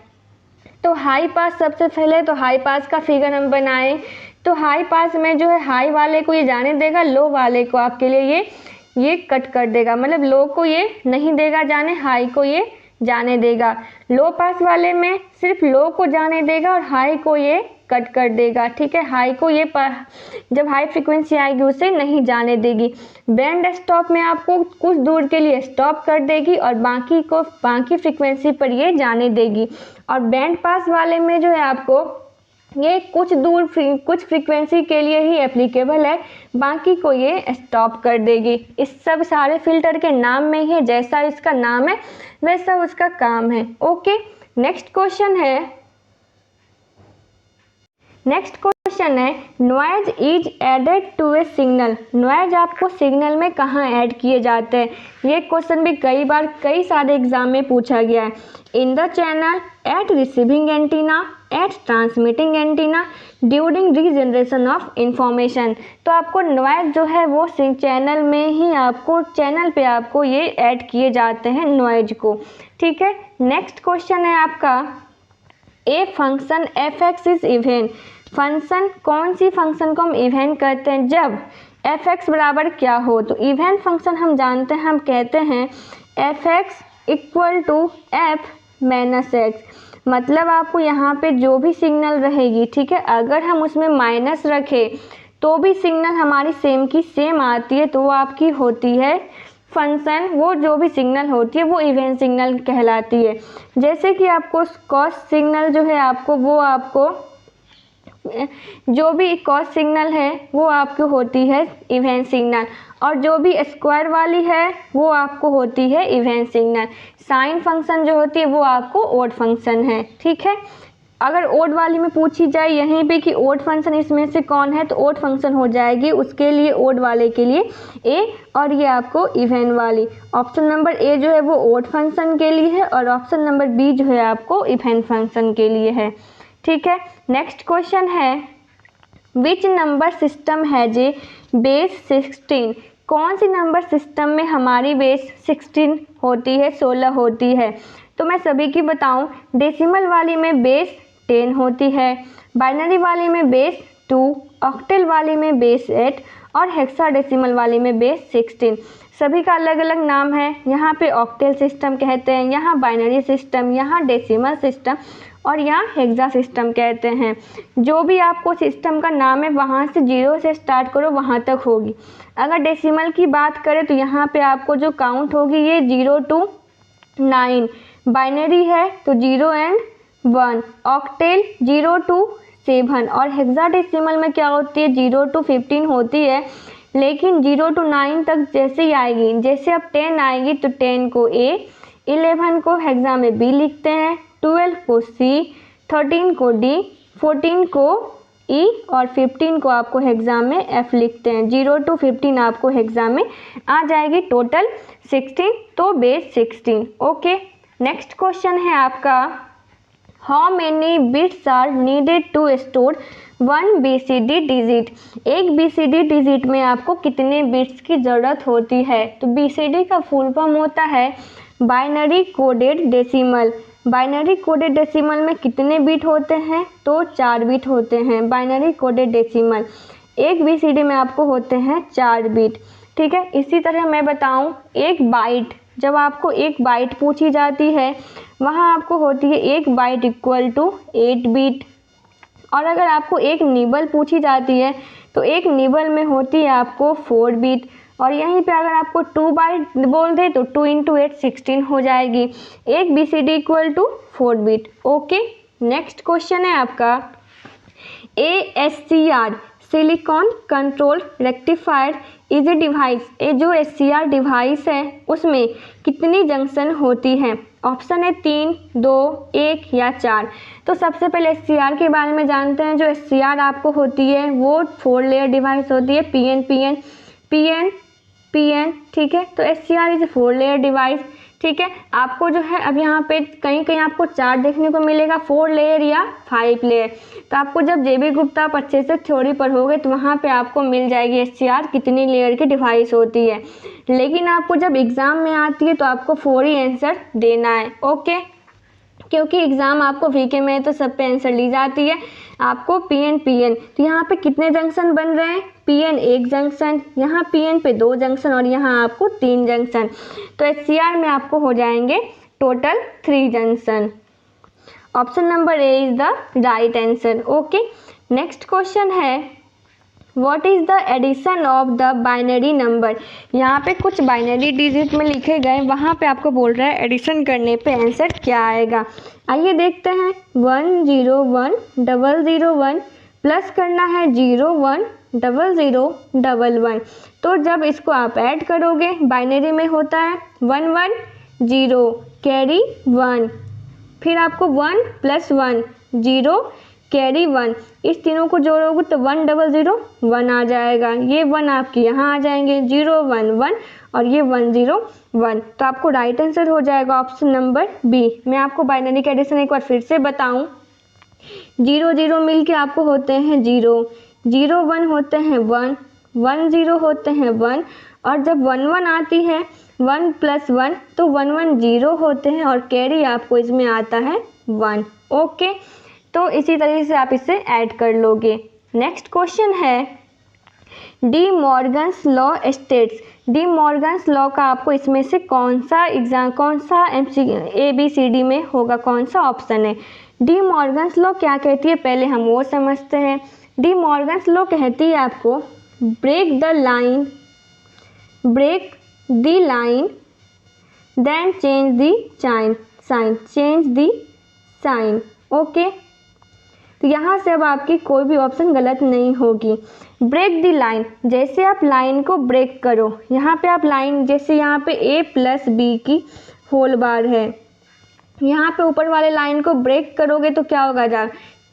तो हाई पास सबसे पहले तो हाई पास का फिगर हम बनाएं। तो हाई पास में जो है हाई वाले को ये जाने देगा, लो वाले को आपके लिए ये कट कर देगा, मतलब लो को ये नहीं देगा जाने, हाई को ये जाने देगा। लो पास वाले में सिर्फ लो को जाने देगा और हाई को ये कट कर देगा, ठीक है। हाई को ये जब हाई फ्रीक्वेंसी आएगी उसे नहीं जाने देगी। बैंड स्टॉप में आपको कुछ दूर के लिए स्टॉप कर देगी और बाकी फ्रीक्वेंसी पर ये जाने देगी। और बैंड पास वाले में जो है आपको ये कुछ फ्रीक्वेंसी के लिए ही एप्लीकेबल है, बाकी को ये स्टॉप कर देगी। इस सब सारे फिल्टर के नाम में ही जैसा इसका नाम है वैसा उसका काम है। ओके, नेक्स्ट क्वेश्चन है noise is added to a signal. Noise आपको सिग्नल में कहाँ ऐड किए जाते हैं? ये क्वेश्चन भी कई सारे एग्जाम में पूछा गया है। In the channel, at receiving antenna, at transmitting antenna, during regeneration of information. तो आपको नॉइज जो है वो चैनल में ही चैनल पे आपको ये ऐड किए जाते हैं नॉइज को, ठीक है। नेक्स्ट क्वेश्चन है आपका a function f(x) is even. Function, कौन सी फंक्शन को हम इवन करते हैं? जब f(x) बराबर क्या हो। तो इवन फंक्शन हम जानते हैं, हम कहते हैं f(x) इक्वल टू f-x। मतलब आपको यहाँ पे जो भी सिग्नल रहेगी, ठीक है, अगर हम उसमें माइनस रखें तो भी सिग्नल हमारी सेम की सेम आती है, तो वो आपकी होती है फंक्शन। वो जो भी सिग्नल होती है वो इवन सिग्नल कहलाती है। जैसे कि आपको कॉस सिग्नल जो है जो भी कॉस सिग्नल है वो आपको होती है इवन सिग्नल, और जो भी स्क्वायर वाली है वो आपको होती है इवन सिग्नल। साइन फंक्शन जो होती है वो आपको ओड फंक्शन है, ठीक है। अगर ओड वाली में पूछी जाए यहीं पे कि ओड फंक्शन इसमें से कौन है, तो ओड फंक्शन हो जाएगी उसके लिए, ओड वाले के लिए ए, और ये आपको इवन वाली। ऑप्शन नंबर ए जो है वो ओड फंक्शन के लिए है और ऑप्शन नंबर बी जो है आपको इवन फंक्शन के लिए है, ठीक है। नेक्स्ट क्वेश्चन है which number system has a base 16। कौन सी नंबर सिस्टम में हमारी बेस 16 होती है, 16 होती है? तो मैं सभी की बताऊं, डेसिमल वाली में बेस 10 होती है, बाइनरी वाली में बेस 2, ऑक्टल वाली में बेस 8 और हेक्साडेसिमल वाली में बेस 16। सभी का अलग अलग नाम है। यहाँ पे ऑक्टल सिस्टम कहते हैं, यहाँ बाइनरी सिस्टम, यहाँ डेसिमल सिस्टम और यहाँ हेक्सा सिस्टम कहते हैं। जो भी आपको सिस्टम का नाम है वहाँ से 0 से स्टार्ट करो, वहाँ तक होगी। अगर डेसिमल की बात करें तो यहाँ पे आपको जो काउंट होगी ये 0 to 9, बाइनरी है तो 0 and 1, ऑक्टेल 0 to 7 और हेक्साडेसिमल में क्या होती है 0 to 15 होती है, लेकिन 0 to 9 तक जैसे ही आएगी, जैसे अब 10 आएगी तो 10 को A, 11 को हेक्सा में B लिखते हैं, 12 को C, 13 को D, 14 को E और 15 को आपको हेक्सा में F लिखते हैं। 0 to 15 आपको हेक्सा में आ जाएगी, टोटल 16, तो बेस 16। ओके, नेक्स्ट क्वेश्चन है आपका how many bits are needed to store 1 BCD digit. एक BCD डिजिट में आपको कितने बिट्स की ज़रूरत होती है? तो BCD का फुल फॉर्म होता है binary coded decimal. Binary coded decimal में कितने बिट होते हैं? तो 4 बिट होते हैं बाइनरी कोडेड डेसिमल। एक BCD में आपको होते हैं 4 बिट, ठीक है। इसी तरह मैं बताऊं, एक बाइट जब आपको एक बाइट पूछी जाती है वहाँ आपको होती है एक बाइट इक्वल टू 8 बीट, और अगर आपको एक निबल पूछी जाती है तो एक निबल में होती है आपको 4 बीट, और यहीं पे अगर आपको 2 बाइट बोल दे तो 2 × 8 16 हो जाएगी। एक BCD equal to 4 bit. Okay, next question है आपका ASCR silicon control rectifier is a device. ये जो SCR डिवाइस है उसमें कितनी जंक्शन होती है? ऑप्शन है 3, 2, 1 या 4। तो सबसे पहले SCR के बारे में जानते हैं। जो SCR आपको होती है वो 4 लेयर डिवाइस होती है, PN PN PN PN, ठीक है। तो SCR इज 4 लेयर डिवाइस, ठीक है। आपको जो है अब यहाँ पे कहीं कहीं आपको 4 देखने को मिलेगा, 4 लेयर या 5 लेयर। तो आपको जब JB गुप्ता आप अच्छे से थ्योरी पढ़ोगे तो वहाँ पे आपको मिल जाएगी SCR कितनी लेयर की डिवाइस होती है, लेकिन आपको जब एग्ज़ाम में आती है तो आपको 4 ही आंसर देना है। ओके, क्योंकि एग्ज़ाम आपको VK में तो सब पे आंसर ली जाती है। आपको PN PN, तो यहाँ पे कितने जंक्शन बन रहे हैं? PN 1 जंक्शन, यहाँ PN पे 2 जंक्शन और यहाँ आपको 3 जंक्शन। तो SCR में आपको हो जाएंगे total 3 junction. Option number A is the right answer. Okay, next question है what is the addition of the binary number. यहाँ पे कुछ बाइनरी डिजिट में लिखे गए, वहाँ पे आपको बोल रहा है एडिशन करने पे आंसर क्या आएगा। आइए देखते हैं। 1 0 1 0 0 1 प्लस करना है 0 1 0 0 1 1। तो जब इसको आप ऐड करोगे बाइनरी में होता है 1 1 0 कैरी 1, फिर आपको 1 + 1 0 कैरी 1, इस तीनों को जोड़ोगे तो 1 0 0 1 आ जाएगा। ये 1 आपके यहाँ आ जाएंगे, 0 1 1 और ये 1 0 1। तो आपको राइट आंसर हो जाएगा ऑप्शन नंबर B। मैं आपको बाइनरी का एडिशन एक बार फिर से बताऊं। 0 0 मिल के आपको होते हैं 0 0 1 होते हैं 1 1 0 होते हैं 1, और जब 1 1 आती है 1 + 1 तो 1 1 0 होते हैं और कैरी आपको इसमें आता है 1। ओके, तो इसी तरीके से आप इसे ऐड कर लोगे। नेक्स्ट क्वेश्चन है D Morgan's law states. D Morgan's law का आपको इसमें से कौन सा ABCD में होगा, कौन सा ऑप्शन है? डी मॉर्गन्स लॉ क्या कहती है पहले हम वो समझते हैं। डी मॉर्गन्स लॉ कहती है आपको break the line then change the sign. Okay, तो यहाँ से अब आपकी कोई भी ऑप्शन गलत नहीं होगी। ब्रेक द लाइन, जैसे आप लाइन को ब्रेक करो, यहाँ पे आप लाइन जैसे यहाँ पे A + B की होल बार है, यहाँ पे ऊपर वाले लाइन को ब्रेक करोगे तो क्या होगा?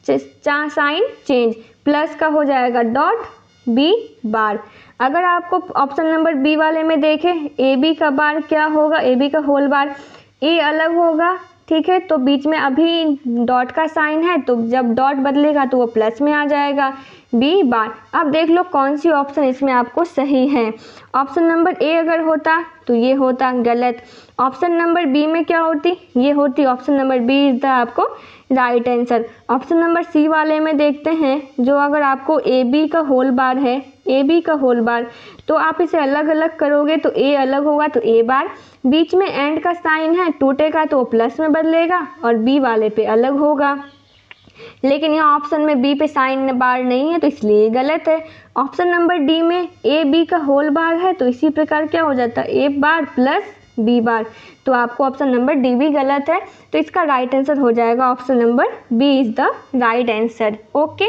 साइन चेंज, प्लस का हो जाएगा डॉट B बार। अगर आपको ऑप्शन नंबर B वाले में देखें AB का बार क्या होगा, AB का होल बार A अलग होगा, ठीक है। तो बीच में अभी डॉट का साइन है, तो जब डॉट बदलेगा तो वो प्लस में आ जाएगा B बार। अब देख लो कौन सी ऑप्शन इसमें आपको सही है। ऑप्शन नंबर A अगर होता तो ये होता गलत। ऑप्शन नंबर B में क्या होती? ये होती option number B is the आपको right answer. Option number C वाले में देखते हैं, जो अगर आपको AB का होल बार है, AB का होल बार, तो आप इसे अलग अलग करोगे तो A अलग होगा तो A बार, बीच में एंड का साइन है टूटेगा तो प्लस में बदलेगा और B वाले पे अलग होगा। लेकिन यहाँ ऑप्शन में B पे साइन बार नहीं है तो इसलिए गलत है। ऑप्शन नंबर D में AB का होल बार है, तो इसी प्रकार क्या हो जाता है A बार + B बार। तो आपको ऑप्शन नंबर D भी गलत है, तो इसका राइट आंसर हो जाएगा option number B is the right answer. Okay,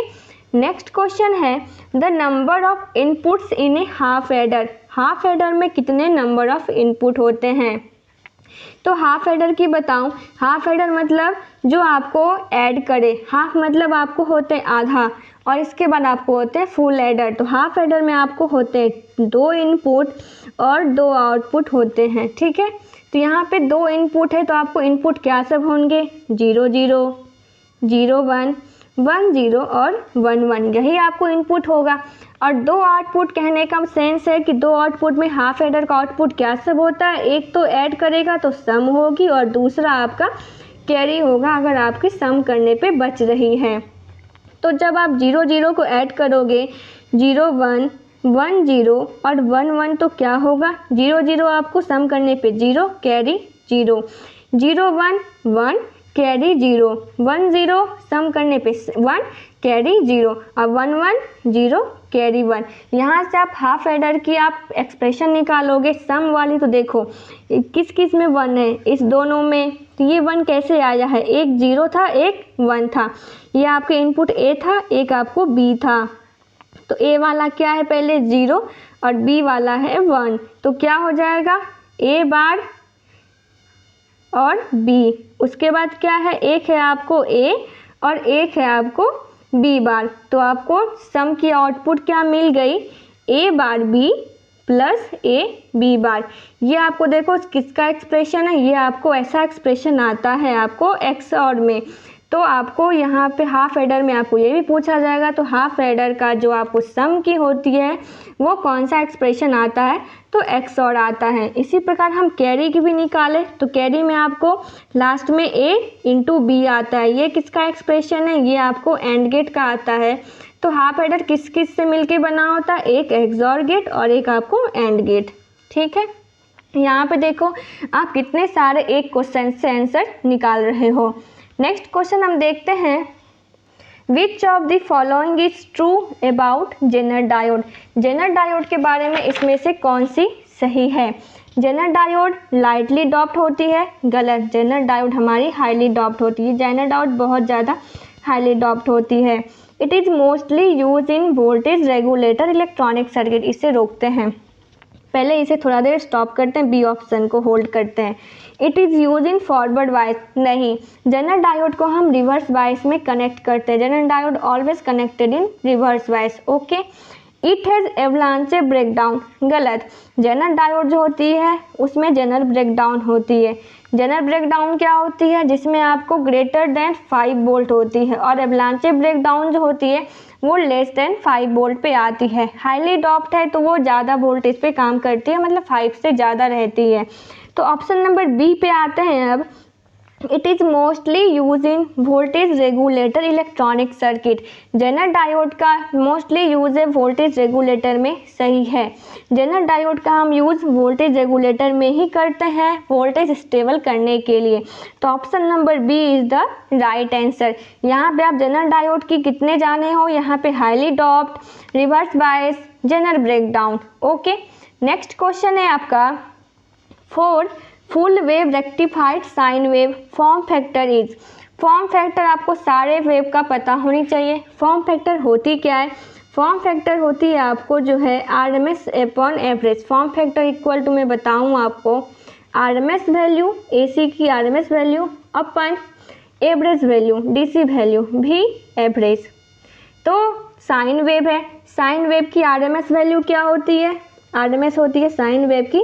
next question है the number of inputs in a half adder. Half adder में कितने नंबर ऑफ इनपुट होते हैं? तो हाफ एडर की बताऊं, हाफ एडर मतलब जो आपको ऐड करे, हाफ मतलब आपको होते हैं आधा और इसके बाद आपको होते हैं फुल एडर। तो हाफ एडर में आपको होते हैं 2 इनपुट और 2 आउटपुट होते हैं, ठीक है। तो यहाँ पे 2 इनपुट है तो आपको इनपुट क्या सब होंगे? 0 0 0 1 1 0 और 1 1, यही आपको इनपुट होगा। और 2 आउटपुट कहने का सेंस है कि 2 आउटपुट में हाफ एडर का आउटपुट क्या सब होता है? एक तो ऐड करेगा तो सम होगी और दूसरा आपका कैरी होगा अगर आपकी सम करने पे बच रही है। तो जब आप 0 0 को ऐड करोगे 0 1 1 0 और 1 1 तो क्या होगा, 0 0 आपको सम करने पे 0 कैरी 0, 0 1 1 कैरी 0, 1 0 सम करने पे 1 कैरी 0 और 1 1 0 कैरी 1। यहाँ से आप हाफ एडर की आप एक्सप्रेशन निकालोगे सम वाली, तो देखो किस किस में 1 है, इस दोनों में, तो ये 1 कैसे आया है, एक 0 था एक 1 था, ये आपके इनपुट A था एक आपको B था, तो A वाला क्या है पहले 0 और B वाला है 1, तो क्या हो जाएगा A बार और B, उसके बाद क्या है, एक है आपको A और एक है आपको B बार, तो आपको सम की आउटपुट क्या मिल गई, A bar B plus A B बार। ये आपको देखो किसका एक्सप्रेशन है, ये आपको ऐसा एक्सप्रेशन आता है आपको XOR में, तो आपको यहाँ पे हाफ एडर में आपको ये भी पूछा जाएगा, तो हाफ एडर का जो आपको सम की होती है वो कौन सा एक्सप्रेशन आता है, तो XOR आता है। इसी प्रकार हम कैरी की भी निकालें, तो कैरी में आपको लास्ट में A इंटू B आता है, ये किसका एक्सप्रेशन है, ये आपको एंड गेट का आता है। तो हाफ एडर किस किस से मिलके बना होता है, एक XOR गेट और एक आपको एंड गेट। ठीक है, यहाँ पे देखो आप कितने सारे एक क्वेश्चन से आंसर निकाल रहे हो। नेक्स्ट क्वेश्चन हम देखते हैं, which of the following is true about Zener diode. Zener diode के बारे में इसमें से कौन सी सही है। जेनर डायोड लाइटली डॉप्ड होती है, गलत, जेनर डायोड हमारी हाईली डॉप्ड होती है, जेनर डायोड बहुत ज़्यादा हाईली डॉप्ड होती है। It is mostly use in voltage regulator electronic circuit, इसे रोकते हैं, पहले इसे थोड़ा देर स्टॉप करते हैं, बी ऑप्शन को होल्ड करते हैं। It is use in forward bias, नहीं, जनरल डायोड को हम रिवर्स वाइस में कनेक्ट करते हैं, general diode always connected in reverse bias. Okay, it has एवलांचे breakdown, गलत, जनरल डायोड जो होती है उसमें जनरल ब्रेकडाउन होती है। जनरल ब्रेकडाउन क्या होती है, जिसमें आपको ग्रेटर देन 5 वोल्ट होती है, और एवलांचे ब्रेकडाउन जो होती है वो लेस देन 5 वोल्ट पे आती है। हाईली डॉप्ड है तो वो ज़्यादा वोल्टेज पे काम करती है, मतलब 5 से ज़्यादा रहती है। तो ऑप्शन नंबर बी पे आते हैं अब, it is mostly use in voltage regulator electronic circuit. General diode का मोस्टली यूज है वोल्टेज रेगुलेटर में, सही है, जनरल डायोड का हम यूज़ वोल्टेज रेगुलेटर में ही करते हैं वोल्टेज स्टेबल करने के लिए। तो option number B is the right answer. यहाँ पे आप जनरल डायोड की कितने जाने हो, यहाँ पे highly doped, reverse bias, general breakdown. Okay, next question है आपका 4, full wave rectified sine wave form factor is. Form factor आपको सारे वेव का पता होनी चाहिए। फॉर्म फैक्टर होती क्या है, फॉर्म फैक्टर होती है आपको जो है RMS upon average. Form factor equal to मैं बताऊँ आपको RMS वैल्यू, AC की RMS value upon average value, DC value भी एवरेज। तो साइन वेव है, साइन वेव की RMS वैल्यू क्या होती है, RMS होती है साइन वेव की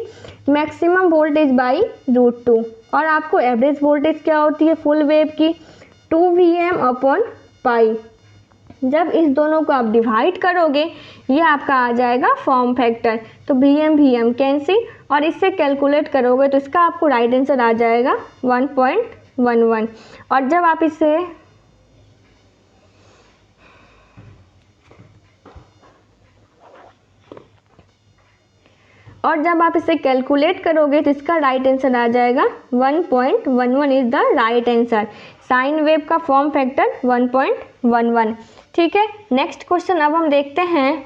मैक्सिमम वोल्टेज बाई √2, और आपको एवरेज वोल्टेज क्या होती है फुल वेव की 2Vm अपॉन पाई। जब इस दोनों को आप डिवाइड करोगे ये आपका आ जाएगा फॉर्म फैक्टर, तो Vm कैंसिल, और इससे कैलकुलेट करोगे तो इसका आपको राइट आंसर आ जाएगा 1.11। और जब आप इसे कैलकुलेट करोगे तो इसका राइट आंसर आ जाएगा 1.11 is the right answer. Sine wave का फॉर्म फैक्टर 1.11। ठीक है, नेक्स्ट क्वेश्चन अब हम देखते हैं,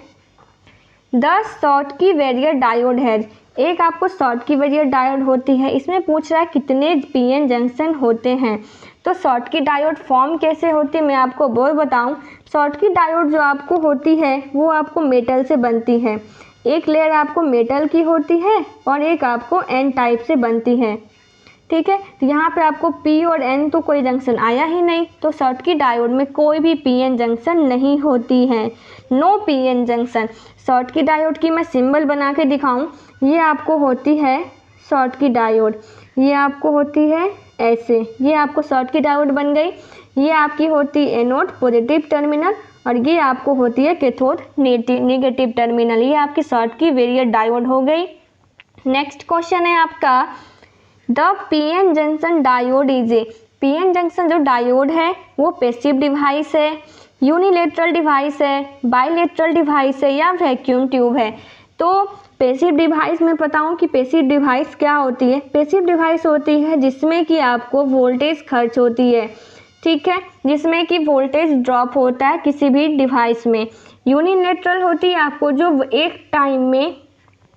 the Schottky barrier diode has. एक आपको शॉटकी बैरियर डायोड होती है, इसमें पूछ रहा है कितने PN जंक्शन होते हैं। तो शॉटकी डायोड फॉर्म कैसे होती है मैं आपको वो बताऊं। शॉटकी डायोड जो आपको होती है वो आपको मेटल से बनती है, एक लेयर आपको मेटल की होती है और एक आपको N टाइप से बनती है। ठीक है, तो यहाँ पे आपको P और N तो कोई जंक्शन आया ही नहीं, तो शॉटकी डायोड में कोई भी PN जंक्शन नहीं होती है, no PN junction. Schottky diode की मैं सिंबल बना के दिखाऊं, ये आपको होती है शॉटकी डायोड, ये आपको होती है ऐसे, ये आपको शॉटकी डायोड बन गई। ये आपकी होती है एनोड पॉजिटिव टर्मिनल और ये आपको होती है कैथोड नेगेटिव टर्मिनल, ये आपकी शॉटकी बैरियर डायोड हो गई। नेक्स्ट क्वेश्चन है आपका, the PN junction diode is A. PN junction जो डायोड है वो पैसिव डिवाइस है, यूनिलेटरल डिवाइस है, बाइलेटरल डिवाइस है या वैक्यूम ट्यूब है। तो पैसिव डिवाइस में बताऊं कि पैसिव डिवाइस क्या होती है। पैसिव डिवाइस होती है जिसमें कि आपको वोल्टेज खर्च होती है, ठीक है, जिसमें कि वोल्टेज ड्रॉप होता है किसी भी डिवाइस में। यूनिलेटरल होती है आपको जो एक टाइम में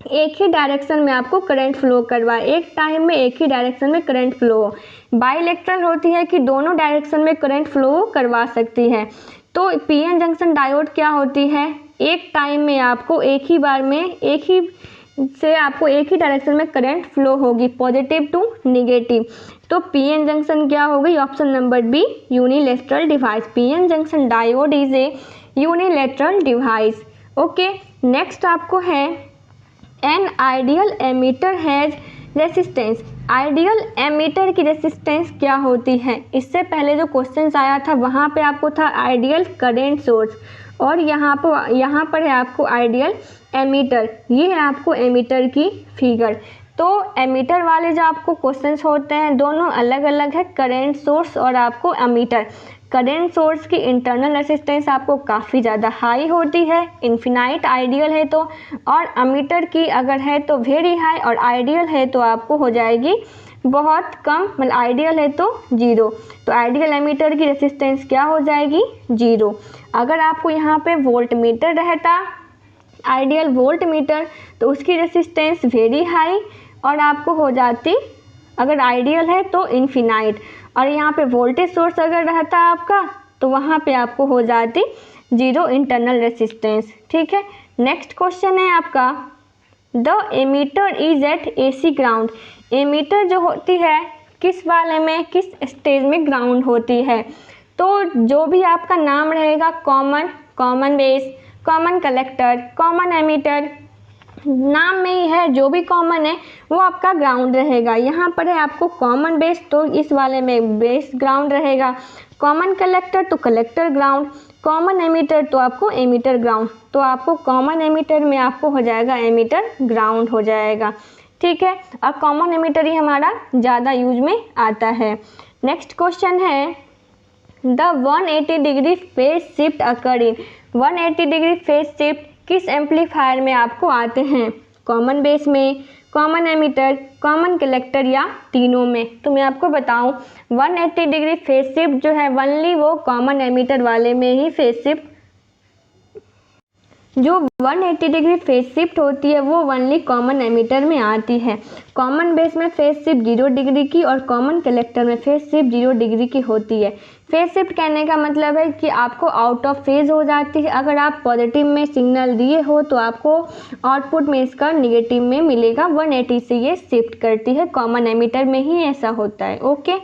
एक ही डायरेक्शन में आपको करंट फ्लो करवाए, एक टाइम में एक ही डायरेक्शन में करंट फ्लो हो। बाइलेटरल होती है कि दोनों डायरेक्शन में करंट फ्लो करवा सकती है। तो पीएन जंक्शन डायोड क्या होती है, एक टाइम में आपको एक ही बार में एक ही डायरेक्शन में करंट फ्लो होगी, पॉजिटिव टू नेगेटिव। तो पीएन जंक्शन क्या हो गई, option number B, unilateral device. PN junction diode is a unilateral device. Okay, next आपको है an ideal ammeter has resistance. Ideal ammeter की रेसिस्टेंस क्या होती है। इससे पहले जो क्वेश्चन आया था वहाँ पे आपको था आइडियल करंट सोर्स, और यहाँ पर है आपको आइडियल एमीटर। ये है आपको एमीटर की फिगर। तो एमीटर वाले जो आपको क्वेश्चंस होते हैं दोनों अलग अलग है, करंट सोर्स और आपको एमीटर। करंट सोर्स की इंटरनल रेसिस्टेंस आपको काफ़ी ज़्यादा हाई होती है, इन्फिनाइट आइडियल है तो, और एमीटर की अगर है तो वेरी हाई, और आइडियल है तो आपको हो जाएगी बहुत कम, मतलब आइडियल है तो जीरो। तो आइडियल एमीटर की रेसिस्टेंस क्या हो जाएगी, जीरो। अगर आपको यहाँ पे वोल्ट मीटर रहता, आइडियल वोल्ट मीटर, तो उसकी रेसिस्टेंस वेरी हाई और आपको हो जाती, अगर आइडियल है तो इन्फिनाइट। और यहाँ पे वोल्टेज सोर्स अगर रहता आपका तो वहाँ पे आपको हो जाती जीरो इंटरनल रेसिस्टेंस, ठीक है। नेक्स्ट क्वेश्चन है आपका, the ammeter is at AC ground. Ammeter जो होती है किस वाले में, किस स्टेज में ग्राउंड होती है। तो जो भी आपका नाम रहेगा, common base, common collector, common ammeter, नाम में ही है जो भी कॉमन है वो आपका ग्राउंड रहेगा। यहाँ पर है आपको कॉमन बेस, तो इस वाले में बेस ग्राउंड रहेगा। कॉमन कलेक्टर तो कलेक्टर ग्राउंड, कॉमन एमीटर तो आपको एमीटर ग्राउंड। तो आपको कॉमन एमीटर में आपको हो जाएगा एमीटर ग्राउंड हो जाएगा, ठीक है। और कॉमन एमीटर ही हमारा ज़्यादा यूज में आता है। नेक्स्ट क्वेश्चन है, the 180 degree phase shift occur in. 180 degree phase shift किस एम्पलीफायर में आपको आते हैं, कॉमन बेस में, कॉमन एमीटर, कॉमन कलेक्टर या तीनों में। तो मैं आपको बताऊं 180 डिग्री फेज शिफ्ट जो है वनली वो कॉमन एमीटर वाले में ही फेज शिफ्ट, जो 180 डिग्री फेज शिफ्ट होती है वो वनली कॉमन एमीटर में आती है। कॉमन बेस में फेज शिफ्ट 0 डिग्री की और कॉमन कलेक्टर में फेज शिफ्ट 0 डिग्री की होती है। फेज शिफ्ट कहने का मतलब है कि आपको आउट ऑफ फेज हो जाती है। अगर आप पॉजिटिव में सिग्नल दिए हो तो आपको आउटपुट में इसका निगेटिव में मिलेगा। 180 से ये शिफ्ट करती है, कॉमन एमीटर में ही ऐसा होता है। ओके,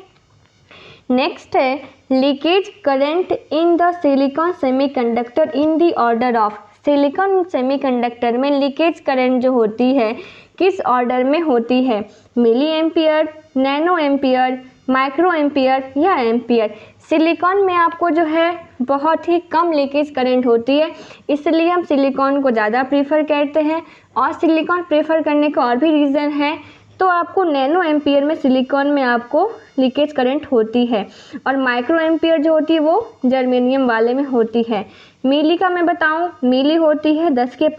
नेक्स्ट है leakage current in the silicon semiconductor in the order of. Silicon semiconductor में लीकेज करंट जो होती है किस ऑर्डर में होती है, milli ampere, nano ampere, micro ampere या एम्पियर। सिलिकॉन में आपको जो है बहुत ही कम लीकेज करंट होती है, इसलिए हम सिलिकॉन को ज़्यादा प्रीफर करते हैं। और सिलिकॉन प्रेफर करने का और भी रीज़न है। तो आपको नैनो एम्पियर में सिलिकॉन में आपको लीकेज करंट होती है, और माइक्रो एम्पियर जो होती है वो जर्मेनियम वाले में होती है। मिली का मैं बताऊं, मिली होती है 10 के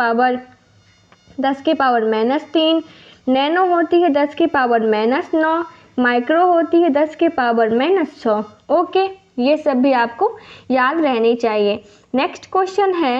पावर -3, नैनो होती है 10 के पावर -9, माइक्रो होती है 10 के पावर -6। ओके, ये सब भी आपको याद रहनी चाहिए। नेक्स्ट क्वेश्चन है,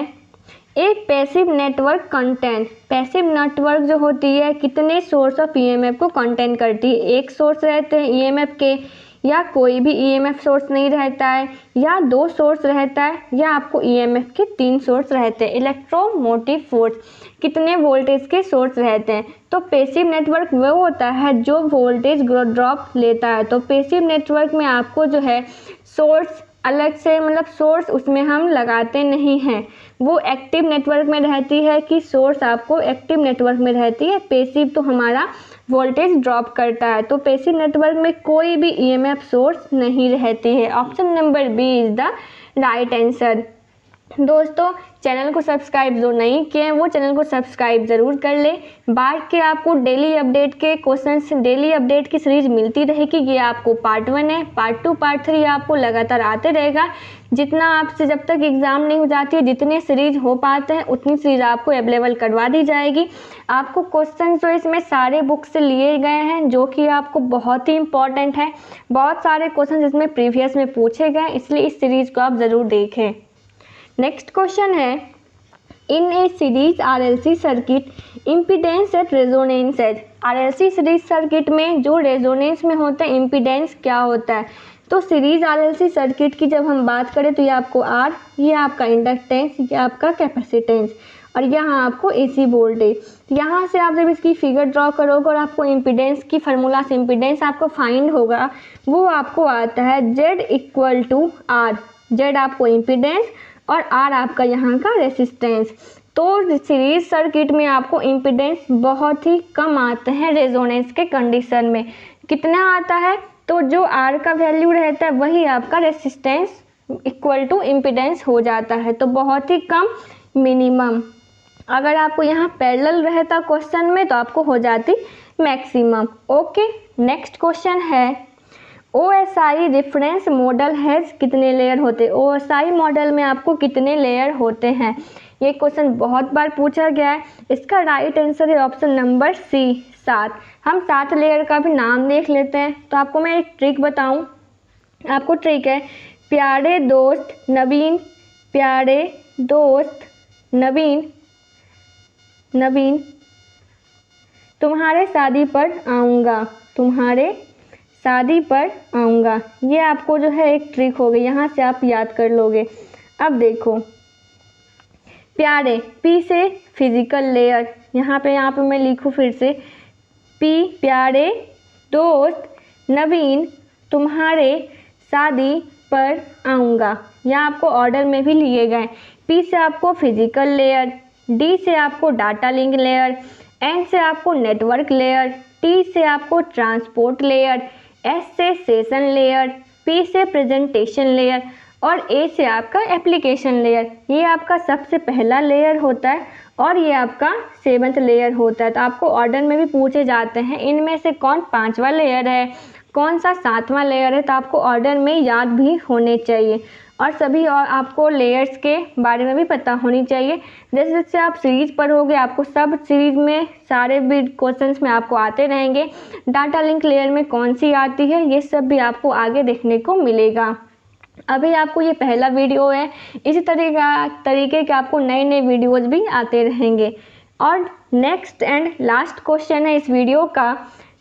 एक passive network content. Passive network जो होती है कितने सोर्स ऑफ ईएमएफ को कंटेंट करती है। एक सोर्स रहते हैं ईएमएफ के, या कोई भी ईएमएफ सोर्स नहीं रहता है, या 2 सोर्स रहता है, या आपको ईएमएफ के 3 सोर्स रहते हैं। इलेक्ट्रोमोटिव फोर्स कितने वोल्टेज के सोर्स रहते हैं। तो पैसिव नेटवर्क वो होता है जो वोल्टेज ड्रॉप लेता है। तो पैसिव नेटवर्क में आपको जो है सोर्स अलग से, मतलब सोर्स उसमें हम लगाते नहीं हैं। वो एक्टिव नेटवर्क में रहती है कि सोर्स आपको एक्टिव नेटवर्क में रहती है, पैसिव तो हमारा वोल्टेज ड्रॉप करता है। तो पैसिव नेटवर्क में कोई भी ईएमएफ सोर्स नहीं रहती है। Option number B is the right answer. दोस्तों चैनल को सब्सक्राइब जो नहीं किए हैं वो चैनल को सब्सक्राइब ज़रूर कर ले। बाढ़ के आपको डेली अपडेट के क्वेश्चंस, डेली अपडेट की सीरीज मिलती रहेगी। ये आपको पार्ट 1 है, पार्ट 2, पार्ट 3 आपको लगातार आते रहेगा। जितना आपसे जब तक एग्ज़ाम नहीं हो जाती है, जितने सीरीज हो पाते हैं उतनी सीरीज आपको अवेलेबल करवा दी जाएगी। आपको क्वेश्चन जो इसमें सारे बुक से लिए गए हैं, जो कि आपको बहुत ही इंपॉर्टेंट है। बहुत सारे क्वेश्चन इसमें प्रीवियस में पूछे गए, इसलिए इस सीरीज़ को आप ज़रूर देखें। नेक्स्ट क्वेश्चन है, in a series RLC circuit impedance at resonance is. RLC series circuit में जो रेजोनेंस में होता है इम्पीडेंस क्या होता है? तो सीरीज आरएलसी सर्किट की जब हम बात करें तो ये आपको आर, ये आपका इंडक्टेंस, ये आपका कैपेसिटेंस और यहाँ आपको एसी वोल्टेज। यहाँ से आप जब इसकी फिगर ड्रॉ करोगे और आपको इम्पीडेंस की फार्मूला से इम्पीडेंस आपको फाइंड होगा, वो आपको आता है Z equal to R. Z आपको इम्पीडेंस और R आपका यहाँ का रेसिस्टेंस। तो सीरीज सर्किट में आपको इम्पीडेंस बहुत ही कम आते हैं रेजोनेंस के कंडीशन में। कितना आता है? तो जो R का वैल्यू रहता है वही आपका रेसिस्टेंस इक्वल टू इम्पीडेंस हो जाता है, तो बहुत ही कम, मिनिमम। अगर आपको यहाँ पैरेलल रहता क्वेश्चन में तो आपको हो जाती मैक्सिमम। ओके, नेक्स्ट क्वेश्चन है, OSI रेफरेंस मॉडल हैज़ कितने लेयर होते हैं? OSI मॉडल में आपको कितने लेयर होते हैं? ये क्वेश्चन बहुत बार पूछा गया है। इसका राइट आंसर है ऑप्शन नंबर सी, 7। हम 7 लेयर का भी नाम देख लेते हैं। तो आपको मैं एक ट्रिक बताऊं। आपको ट्रिक है, प्यारे दोस्त नवीन, प्यारे दोस्त नवीन, नवीन तुम्हारे शादी पर आऊँगा, तुम्हारे शादी पर आऊँगा। ये आपको जो है एक ट्रिक हो गई, यहाँ से आप याद कर लोगे। अब देखो, प्यारे, पी से फिजिकल लेयर, यहाँ पे मैं लिखूँ फिर से, पी प्यारे दोस्त नवीन तुम्हारे शादी पर आऊँगा। यहाँ आपको ऑर्डर में भी लिए गए। पी से आपको फिजिकल लेयर, डी से आपको डाटा लिंक लेयर, एन से आपको नेटवर्क लेयर, टी से आपको ट्रांसपोर्ट लेयर, एस से सेशन लेयर, पी से प्रेजेंटेशन लेयर और ए से आपका एप्लीकेशन लेयर। ये आपका सबसे पहला लेयर होता है और ये आपका 7th लेयर होता है। तो आपको ऑर्डर में भी पूछे जाते हैं इनमें से कौन 5वां लेयर है, कौन सा 7वां लेयर है, तो आपको ऑर्डर में याद भी होने चाहिए। और सभी और आपको लेयर्स के बारे में भी पता होनी चाहिए। जैसे जैसे आप सीरीज पढ़ोगे आपको सब सीरीज में सारे भी क्वेश्चंस में आपको आते रहेंगे। डाटा लिंक लेयर में कौन सी आती है ये सब भी आपको आगे देखने को मिलेगा। अभी आपको ये पहला वीडियो है, इसी तरीके के आपको नए नए वीडियोज़ भी आते रहेंगे। और नेक्स्ट एंड लास्ट क्वेश्चन है इस वीडियो का,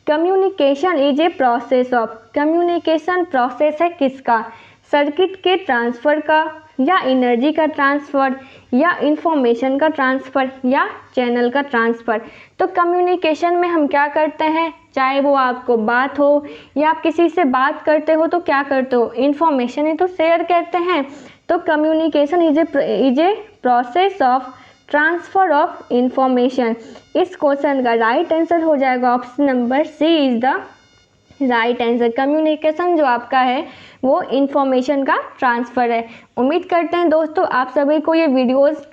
communication is a process of. Communication process है किसका? सर्किट के ट्रांसफ़र का, या एनर्जी का ट्रांसफ़र, या इंफॉर्मेशन का ट्रांसफ़र, या चैनल का ट्रांसफ़र। तो कम्युनिकेशन में हम क्या करते हैं, चाहे वो आपको बात हो या आप किसी से बात करते हो तो क्या करते हो, इंफॉर्मेशन ही तो शेयर करते हैं। तो communication is a process of transfer of information. इस क्वेश्चन का राइट आंसर हो जाएगा option number C is the right answer. Communication जो आपका है वो इंफॉर्मेशन का ट्रांसफ़र है। उम्मीद करते हैं दोस्तों आप सभी को ये वीडियोस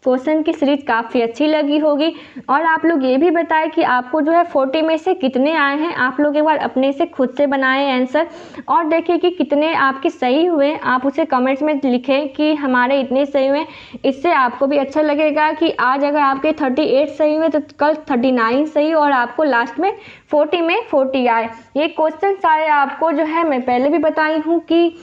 क्वेश्चन की सीरीज काफ़ी अच्छी लगी होगी। और आप लोग ये भी बताएं कि आपको जो है 40 में से कितने आए हैं। आप लोग एक बार अपने से खुद से बनाएं आंसर और देखिए कि कितने आपके सही हुए। आप उसे कमेंट्स में लिखें कि हमारे इतने सही हुए। इससे आपको भी अच्छा लगेगा कि आज अगर आपके 38 सही हुए तो कल 39 सही और आपको लास्ट में 40 में 40 आए। ये क्वेश्चन सारे आपको जो है मैं पहले भी बताई हूँ कि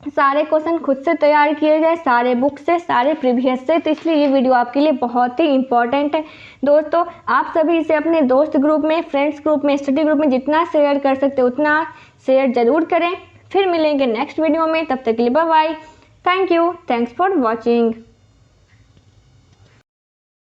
सारे क्वेश्चन खुद से तैयार किए गए, सारे बुक से, सारे प्रीवियस से। तो इसलिए ये वीडियो आपके लिए बहुत ही इंपॉर्टेंट है। दोस्तों आप सभी इसे अपने दोस्त ग्रुप में, फ्रेंड्स ग्रुप में, स्टडी ग्रुप में जितना शेयर कर सकते उतना शेयर ज़रूर करें। फिर मिलेंगे नेक्स्ट वीडियो में, तब तक के लिए bye bye. Thank you, thanks for watching.